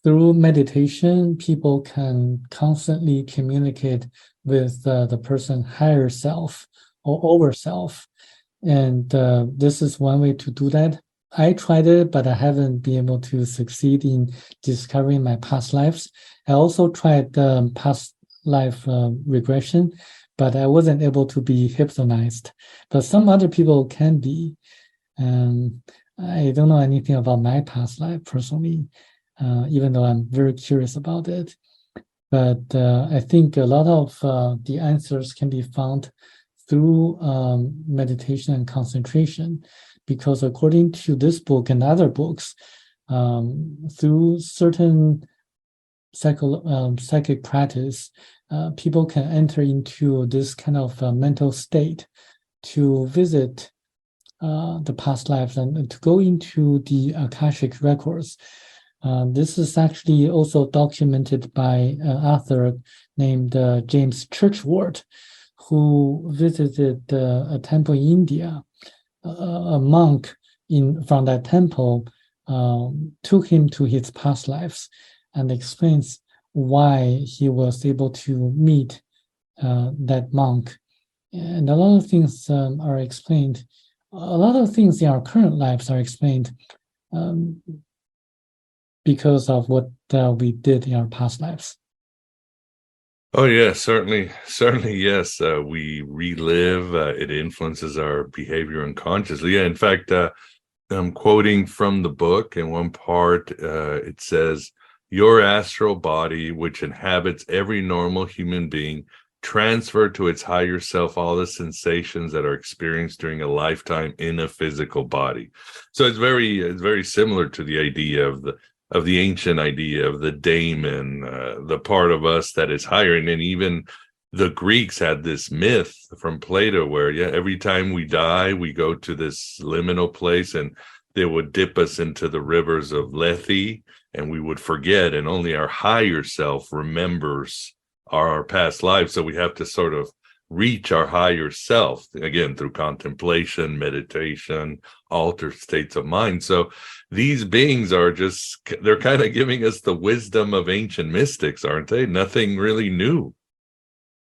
Through meditation, people can constantly communicate with the person's higher self or over self. And this is one way to do that. I tried it, but I haven't been able to succeed in discovering my past lives. I also tried past life regression, but I wasn't able to be hypnotized. But some other people can be. I don't know anything about my past life personally, even though I'm very curious about it. But I think a lot of the answers can be found through meditation and concentration, because according to this book and other books, through certain psychic practice, people can enter into this kind of mental state to visit the past lives and to go into the Akashic records. This is actually also documented by an author named James Churchward, who visited a temple in India. A monk from that temple took him to his past lives and explains why he was able to meet that monk. And a lot of things are explained. A lot of things in our current lives are explained because of what we did in our past lives. Oh, yeah, certainly, yes. We relive. It influences our behavior unconsciously. Yeah, in fact, I'm quoting from the book. In one part, it says, "Your astral body, which inhabits every normal human being, transfer to its higher self all the sensations that are experienced during a lifetime in a physical body. So it's very similar to the idea of the ancient idea of the daemon, the part of us that is higher. And then even the Greeks had this myth from Plato where, every time we die, we go to this liminal place and they would dip us into the rivers of Lethe and we would forget, and only our higher self remembers our past lives. So we have to sort of reach our higher self, again, through contemplation, meditation, altered states of mind. So these beings are they're kind of giving us the wisdom of ancient mystics, aren't they? Nothing really new.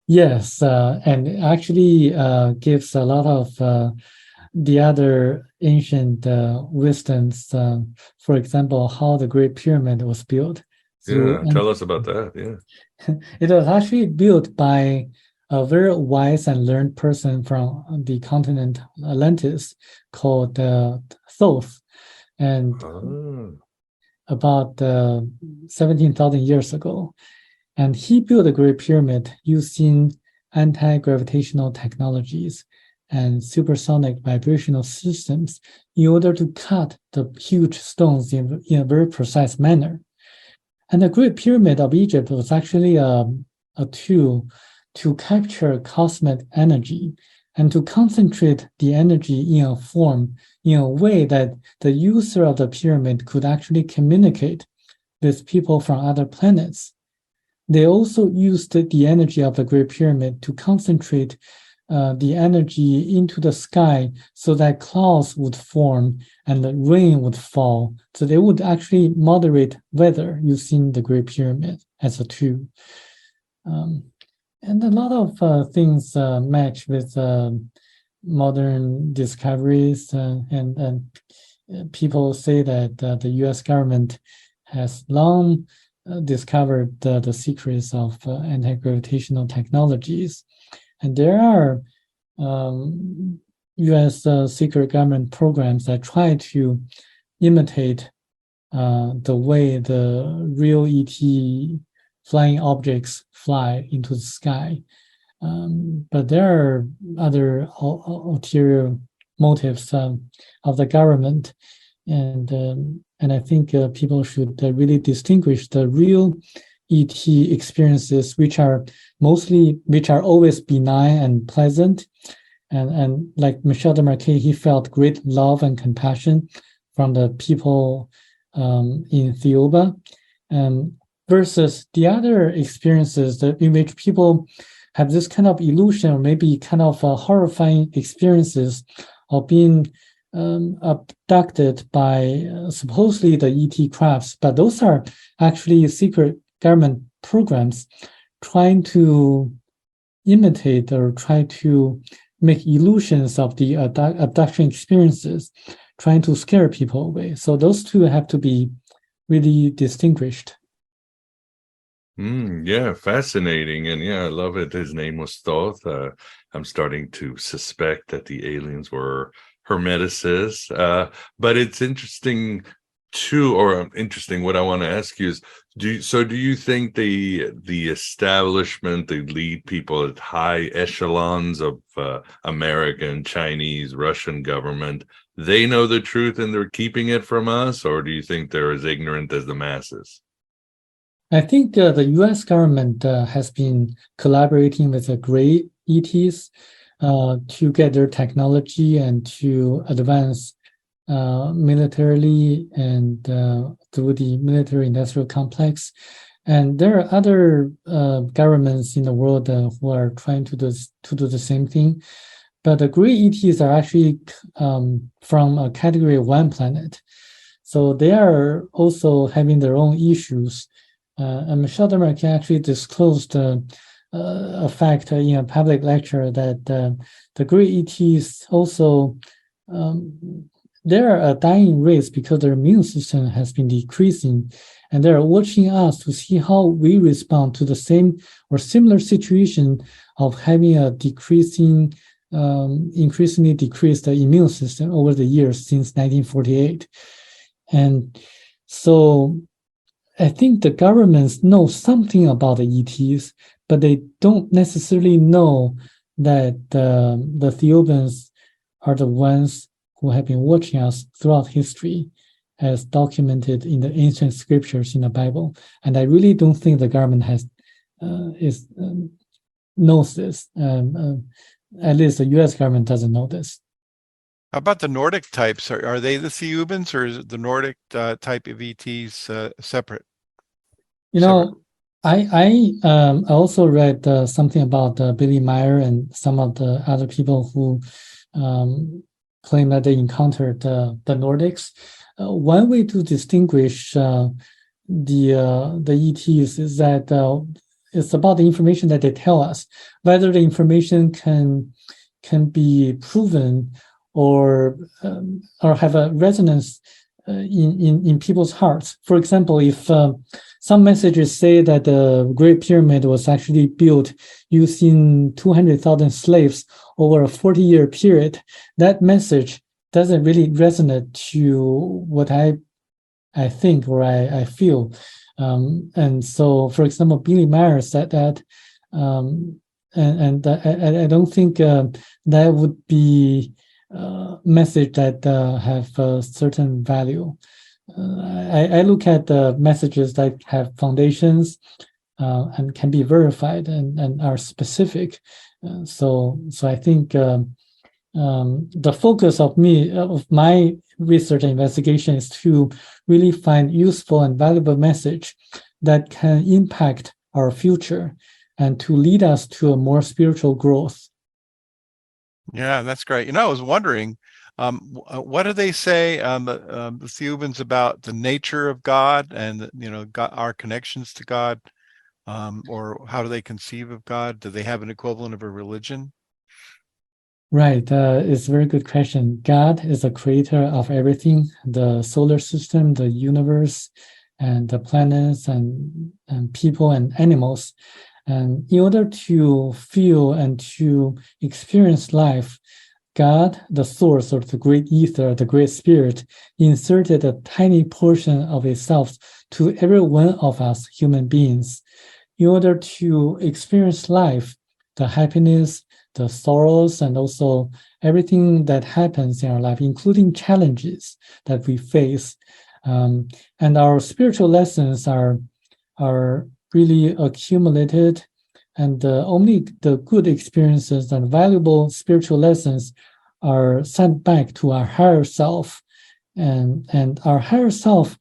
Yes, and actually gives a lot of the other ancient wisdoms. For example, how the Great Pyramid was built. Tell us about that. Yeah, it was actually built by a very wise and learned person from the continent Atlantis called Thoth, and about 17,000 years ago. And he built the Great Pyramid using anti-gravitational technologies and supersonic vibrational systems in order to cut the huge stones in a very precise manner. And the Great Pyramid of Egypt was actually a tool to capture cosmic energy and to concentrate the energy in a form, in a way that the user of the pyramid could actually communicate with people from other planets. They also used the energy of the Great Pyramid to concentrate the energy into the sky so that clouds would form and the rain would fall. So they would actually moderate weather using the Great Pyramid as a tool. And a lot of things match with modern discoveries, and people say that the U.S. government has long discovered the secrets of anti-gravitational technologies. And there are U.S. secret government programs that try to imitate the way the real ET flying objects fly into the sky. But there are other ulterior motives of the government. And I think people should really distinguish the real ET experiences, which are always benign and pleasant. And like Michel de Marquet, he felt great love and compassion from the people in Thiaoouba, versus the other experiences in which people have this kind of illusion, or maybe kind of horrifying experiences of being abducted by supposedly the ET crafts. But those are actually secret government programs trying to imitate or try to make illusions of the abduction experiences, trying to scare people away. So those two have to be really distinguished. Yeah, fascinating. And I love it. His name was Thoth. I'm starting to suspect that the aliens were Hermeticists. But it's interesting too, what I want to ask you is, do you think the establishment, the lead people at high echelons of American, Chinese, Russian government, they know the truth and they're keeping it from us? Or do you think they're as ignorant as the masses? I think the U.S. government has been collaborating with the great ETs to get their technology and to advance militarily and through the military-industrial complex. And there are other governments in the world who are trying to do the same thing. But the great ETs are actually from a Category 1 planet. So they are also having their own issues. And Michel de Marquet actually disclosed a fact in a public lecture that the great ETs also, they're a dying race because their immune system has been decreasing, and they're watching us to see how we respond to the same or similar situation of having a increasingly decreased immune system over the years since 1948. And so I think the governments know something about the ETs, but they don't necessarily know that the Ethiopians are the ones who have been watching us throughout history, as documented in the ancient scriptures in the Bible. And I really don't think the government knows this. At least the U.S. government doesn't know this. How about the Nordic types? Are they the Thiaoubans, or is the Nordic type of ETs separate? You know, I also read something about Billy Meyer and some of the other people who claim that they encountered the Nordics. One way to distinguish the ETs is that it's about the information that they tell us, whether the information can be proven or have a resonance in people's hearts. For example, if some messages say that the Great Pyramid was actually built using 200,000 slaves over a 40-year period, that message doesn't really resonate to what I think or I feel. And so, for example, Billy Meyer said that, and I don't think that would be message that have a certain value. I look at the messages that have foundations and can be verified and are specific. So I think the focus of my research and investigation is to really find useful and valuable message that can impact our future and to lead us to a more spiritual growth. Yeah, that's great. You know, I was wondering, what do they say the Thiaoubans about the nature of God and God, our connections to God, or how do they conceive of God? Do they have an equivalent of a religion? Right, it's a very good question. God is the creator of everything: the solar system, the universe, and the planets, and people and animals. And in order to feel and to experience life, God, the source or the great ether, the great spirit, inserted a tiny portion of itself to every one of us human beings. In order to experience life, the happiness, the sorrows, and also everything that happens in our life, including challenges that we face. And our spiritual lessons are really accumulated, and only the good experiences and valuable spiritual lessons are sent back to our higher self, and our higher self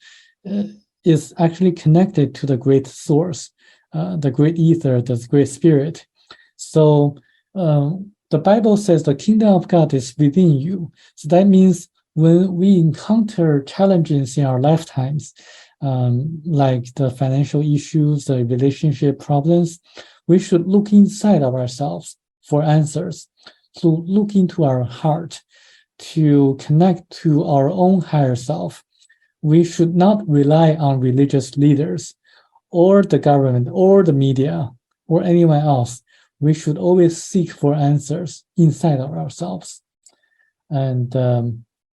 is actually connected to the great source, the great ether, the great spirit. So the Bible says the kingdom of God is within you. So that means when we encounter challenges in our lifetimes, like the financial issues, the relationship problems, we should look inside of ourselves for answers, to look into our heart, to connect to our own higher self. We should not rely on religious leaders or the government or the media or anyone else. We should always seek for answers inside of ourselves. And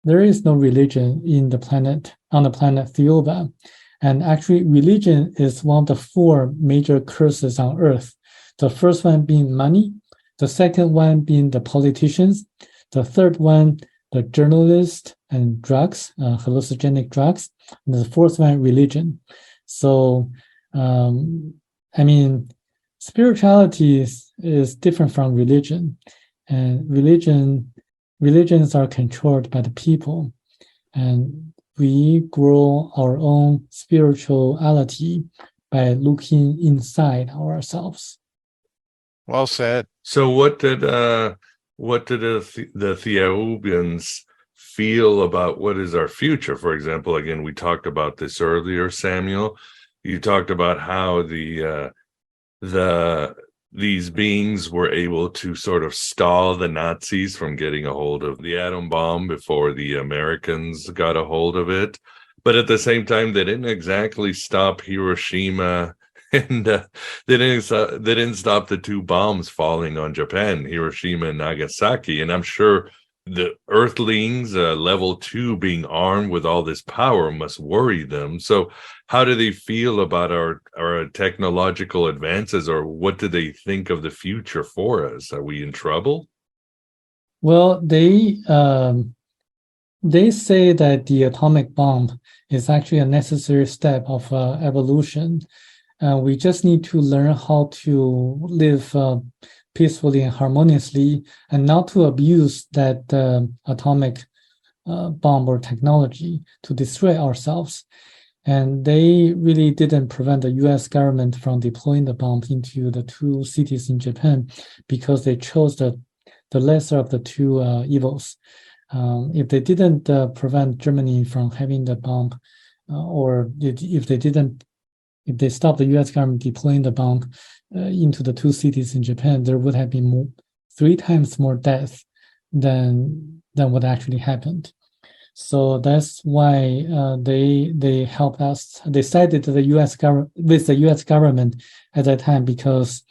there is no religion on the planet Thiaoouba. And actually, religion is one of the 4 major curses on earth. The first one being money, the second one being the politicians, the third one, the journalists and drugs, hallucinogenic drugs, and the fourth one, religion. So, spirituality is different from religion, and religions are controlled by the people, and we grow our own spirituality by looking inside ourselves. Well said. So what did the Thiaoubans feel about what is our future? For example, again, we talked about this earlier, Samuel. You talked about how these beings were able to sort of stall the Nazis from getting a hold of the atom bomb before the Americans got a hold of it. But at the same time, they didn't exactly stop Hiroshima, and they didn't stop the 2 bombs falling on Japan, Hiroshima and Nagasaki. And I'm sure the Earthlings, level 2, being armed with all this power must worry them. So how do they feel about our technological advances, or what do they think of the future for us? Are we in trouble? Well, they say that the atomic bomb is actually a necessary step of evolution. We just need to learn how to live peacefully and harmoniously, and not to abuse that atomic bomb or technology to destroy ourselves. And they really didn't prevent the US government from deploying the bomb into the 2 cities in Japan, because they chose the lesser of the 2 evils. If they didn't prevent Germany from having the bomb, or if they stopped the US government deploying the bomb into the 2 cities in Japan, there would have been 3 times more death than what actually happened. So that's why they helped us. They sided with the US government at that time, because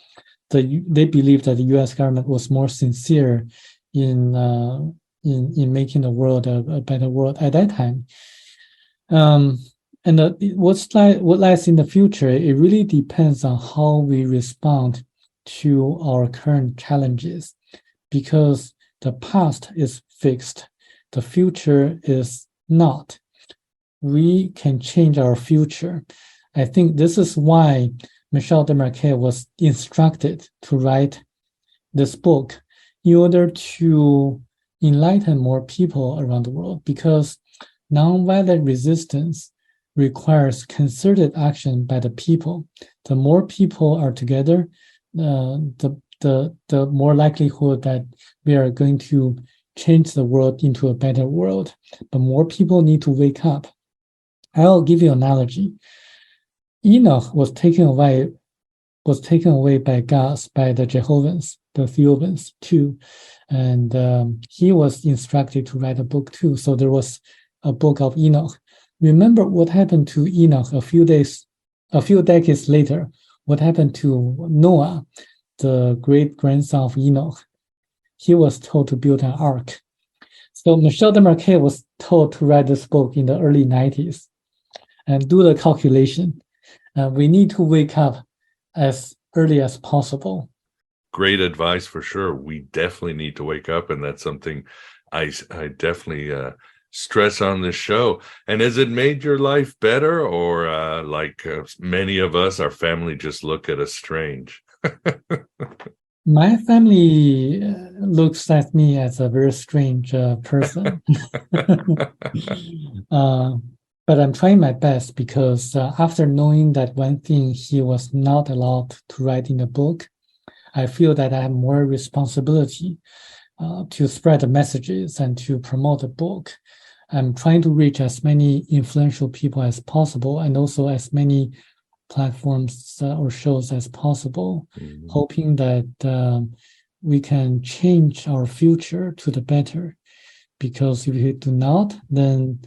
they believed that the US government was more sincere in making the world a better world at that time. And what lies in the future, it really depends on how we respond to our current challenges, because the past is fixed, the future is not. We can change our future. I think this is why Michel Desmarquet was instructed to write this book, in order to enlighten more people around the world, because nonviolent resistance requires concerted action by the people. The more people are together, the more likelihood that we are going to change the world into a better world. But more people need to wake up. I'll give you an analogy. Enoch was taken away by the Jehovah's, the Thiaoubans too, and he was instructed to write a book too. So there was a book of Enoch. Remember what happened to Enoch a few decades later? What happened to Noah, the great grandson of Enoch? He was told to build an ark. So Michel Desmarquet was told to write this book in the early 90s, and do the calculation. We need to wake up as early as possible. Great advice for sure. We definitely need to wake up, and that's something I definitely stress on this show. And has it made your life better, or like many of us, our family just look at us strange? My family looks at me as a very strange person. But I'm trying my best, because after knowing that one thing he was not allowed to write in the book, I feel that I have more responsibility to spread the messages and to promote the book. I'm trying to reach as many influential people as possible, and also as many platforms or shows as possible, hoping that we can change our future to the better. Because if we do not, then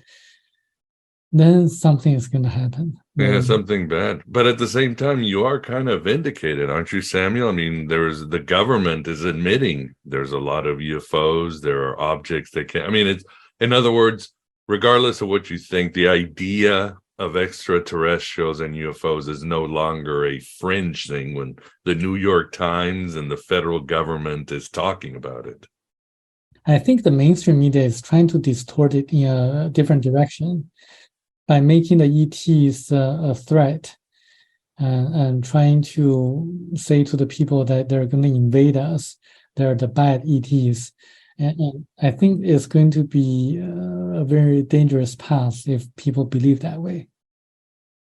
something is going to happen. Yeah, something bad. But at the same time, you are kind of vindicated, aren't you, Samuel? I mean, the government is admitting there's a lot of UFOs. There are objects that can. I mean, it's, in other words, regardless of what you think, the idea of extraterrestrials and UFOs is no longer a fringe thing when the New York Times and the federal government is talking about it. I think the mainstream media is trying to distort it in a different direction by making the ETs a threat, and trying to say to the people that they're going to invade us, they're the bad ETs. And I think it's going to be a very dangerous path if people believe that way.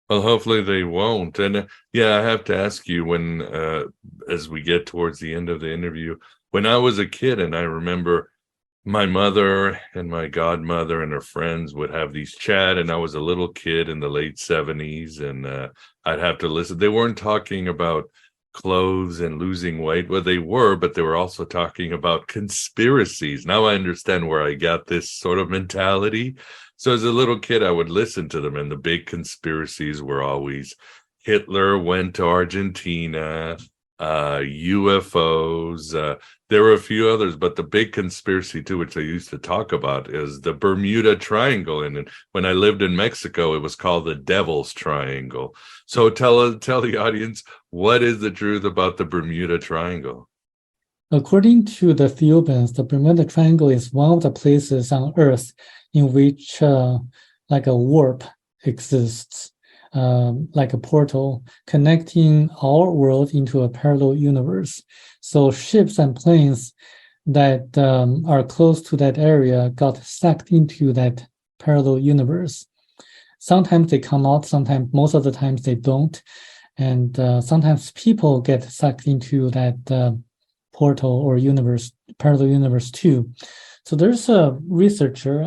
Well, hopefully they won't. And yeah, I have to ask you, when as we get towards the end of the interview, when I was a kid, and I remember my mother and my godmother and her friends would have these chat, and I was a little kid in the late 70s, and I'd have to listen. They weren't talking about clothes and losing weight. Well, they were, but they were also talking about conspiracies. Now I understand where I got this sort of mentality. So as a little kid, I would listen to them, and the big conspiracies were always Hitler went to Argentina, UFOs. There were a few others, but the big conspiracy too, which they used to talk about, is the Bermuda Triangle. And when I lived in Mexico, it was called the Devil's Triangle. So tell the audience, what is the truth about the Bermuda Triangle? According to the Thiaoubans, the Bermuda Triangle is one of the places on Earth in which like a warp exists, like a portal connecting our world into a parallel universe. So ships and planes that are close to that area got sucked into that parallel universe. Sometimes they come out, sometimes, most of the times they don't. And sometimes people get sucked into that portal or universe, parallel universe too. So there's a researcher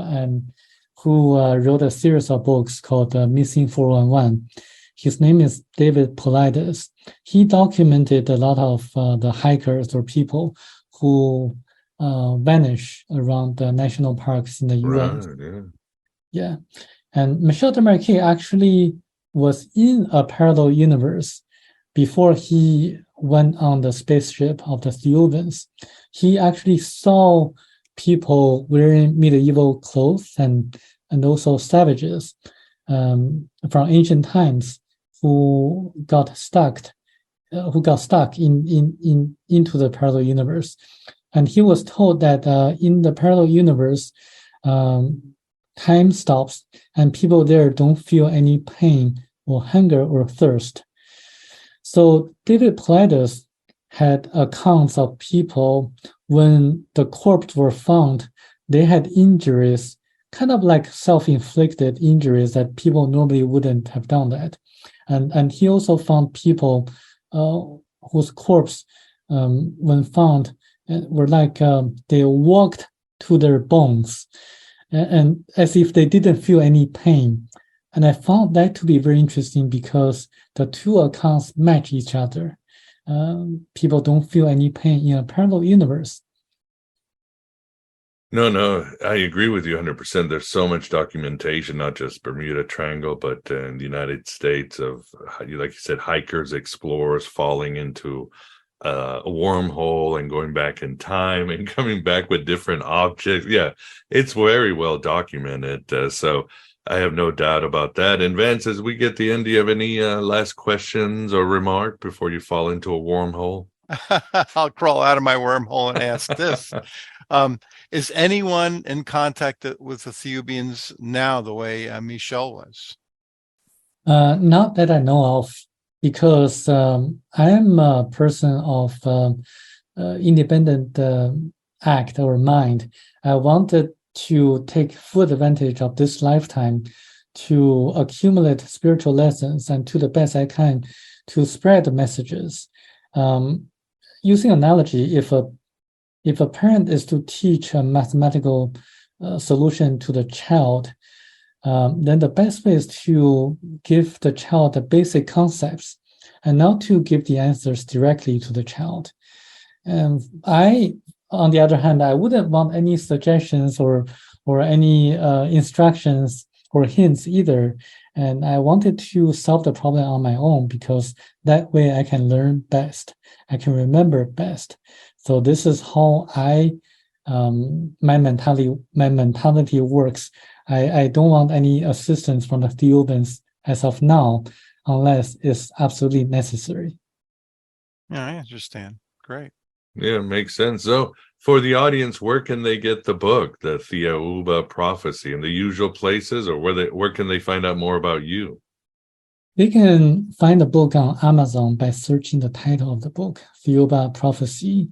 who wrote a series of books called Missing 411. His name is David Paulides. He documented a lot of the hikers or people who vanish around the national parks in the U.S. Right, Yeah. And Michel Desmarquet actually was in a parallel universe before he went on the spaceship of the Thiaoubans. He actually saw people wearing medieval clothes and also savages from ancient times who got stuck into the parallel universe. And he was told that in the parallel universe, time stops and people there don't feel any pain or hunger or thirst. So David Paulides had accounts of people when the corpses were found, they had injuries, kind of like self-inflicted injuries that people normally wouldn't have done that. And he also found people whose corpse, when found, were like they walked to their bones, and as if they didn't feel any pain. And I found that to be very interesting because the two accounts match each other. People don't feel any pain in a parallel universe. No, I agree with you 100%. There's so much documentation, not just Bermuda Triangle, but in the United States of, like you said, hikers, explorers falling into a wormhole and going back in time and coming back with different objects. Yeah, it's very well documented. So I have no doubt about that. And Vance, as we get the end, do you have any last questions or remark before you fall into a wormhole? I'll crawl out of my wormhole and ask this. Is anyone in contact with the Thiaoubans now the way Michel was? Not that I know of, because I am a person of independent act or mind. I wanted to take full advantage of this lifetime to accumulate spiritual lessons and to the best I can to spread messages. Using analogy, if a parent is to teach a mathematical solution to the child, then the best way is to give the child the basic concepts and not to give the answers directly to the child. And on the other hand, I wouldn't want any suggestions or any instructions or hints either. And I wanted to solve the problem on my own because that way I can learn best. I can remember best. So this is how my mentality works. I don't want any assistance from the Thiaoubans as of now, unless it's absolutely necessary. Yeah, I understand. Great. Yeah, makes sense. So for the audience, where can they get the book, the Thiaoouba Prophecy, in the usual places, or where can they find out more about you? They can find the book on Amazon by searching the title of the book, Thiaoouba Prophecy.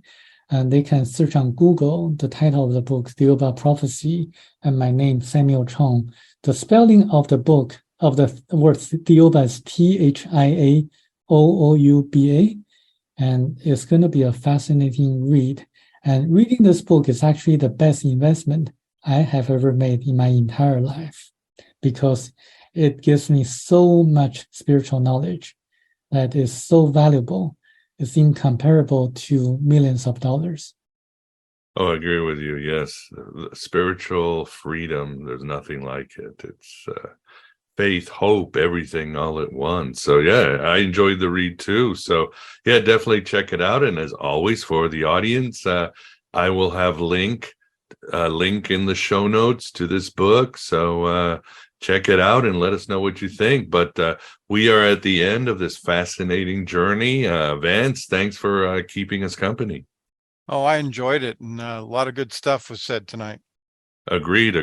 And they can search on Google the title of the book, Thiaoouba Prophecy, and my name, Samuel Chong. The spelling of the book, of the word Thiaoouba is Thiaouba, and it's going to be a fascinating read. And reading this book is actually the best investment I have ever made in my entire life, because it gives me so much spiritual knowledge that is so valuable. It's incomparable to millions of dollars. Oh, I agree with you. Yes. Spiritual freedom, there's nothing like it. It's faith, hope, everything all at once. So yeah, I enjoyed the read too. So yeah, definitely check it out. And as always, for the audience, I will have link in the show notes to this book. So check it out and let us know what you think. But we are at the end of this fascinating journey. Vance, thanks for keeping us company. Oh, I enjoyed it, and a lot of good stuff was said tonight. Agreed.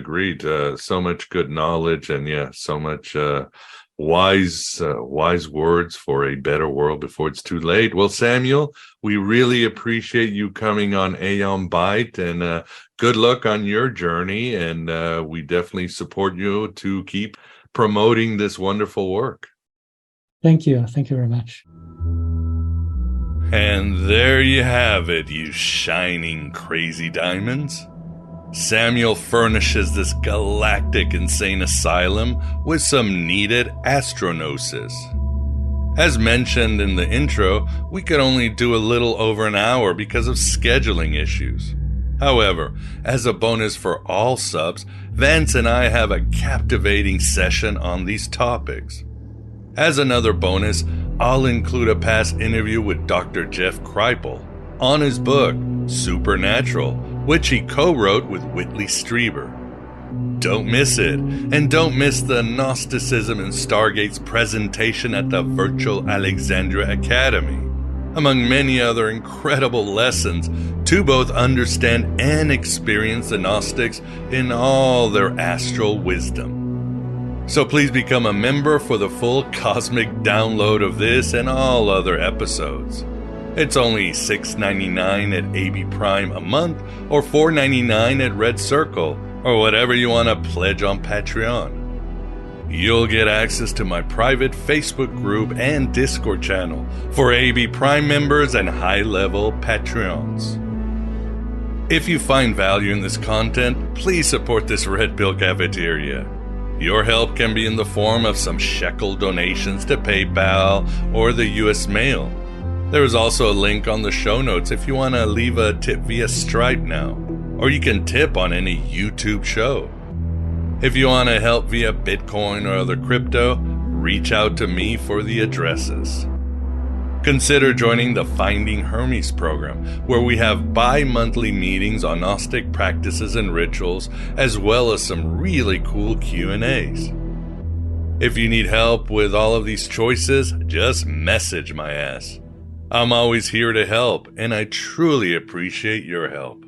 So much good knowledge, and yeah, so much wise words for a better world before it's too late. Well, Samuel, we really appreciate you coming on Aeon Byte, and good luck on your journey. And we definitely support you to keep promoting this wonderful work. Thank you very much. And there you have it, you shining crazy diamonds. Samuel furnishes this galactic insane asylum with some needed astronausis. As mentioned in the intro, we could only do a little over an hour because of scheduling issues. However, as a bonus for all subs, Vance and I have a captivating session on these topics. As another bonus, I'll include a past interview with Dr. Jeff Kripal on his book, Supernatural, which he co-wrote with Whitley Strieber. Don't miss it, and don't miss the Gnosticism and Stargate's presentation at the Virtual Alexandria Academy, among many other incredible lessons to both understand and experience the Gnostics in all their astral wisdom. So please become a member for the full cosmic download of this and all other episodes. It's only $6.99 at AB Prime a month, or $4.99 at Red Circle, or whatever you want to pledge on Patreon. You'll get access to my private Facebook group and Discord channel for AB Prime members and high-level Patreons. If you find value in this content, please support this Red Pill Cafeteria. Your help can be in the form of some shekel donations to PayPal or the US mail. There is also a link on the show notes if you want to leave a tip via Stripe now, or you can tip on any YouTube show. If you want to help via Bitcoin or other crypto, reach out to me for the addresses. Consider joining the Finding Hermes program, where we have bi-monthly meetings on Gnostic practices and rituals, as well as some really cool Q&As. If you need help with all of these choices, just message my ass. I'm always here to help, and I truly appreciate your help.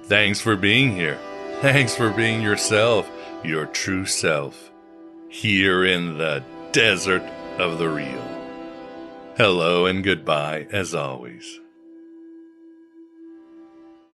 Thanks for being here. Thanks for being yourself, your true self, here in the desert of the real. Hello and goodbye, as always.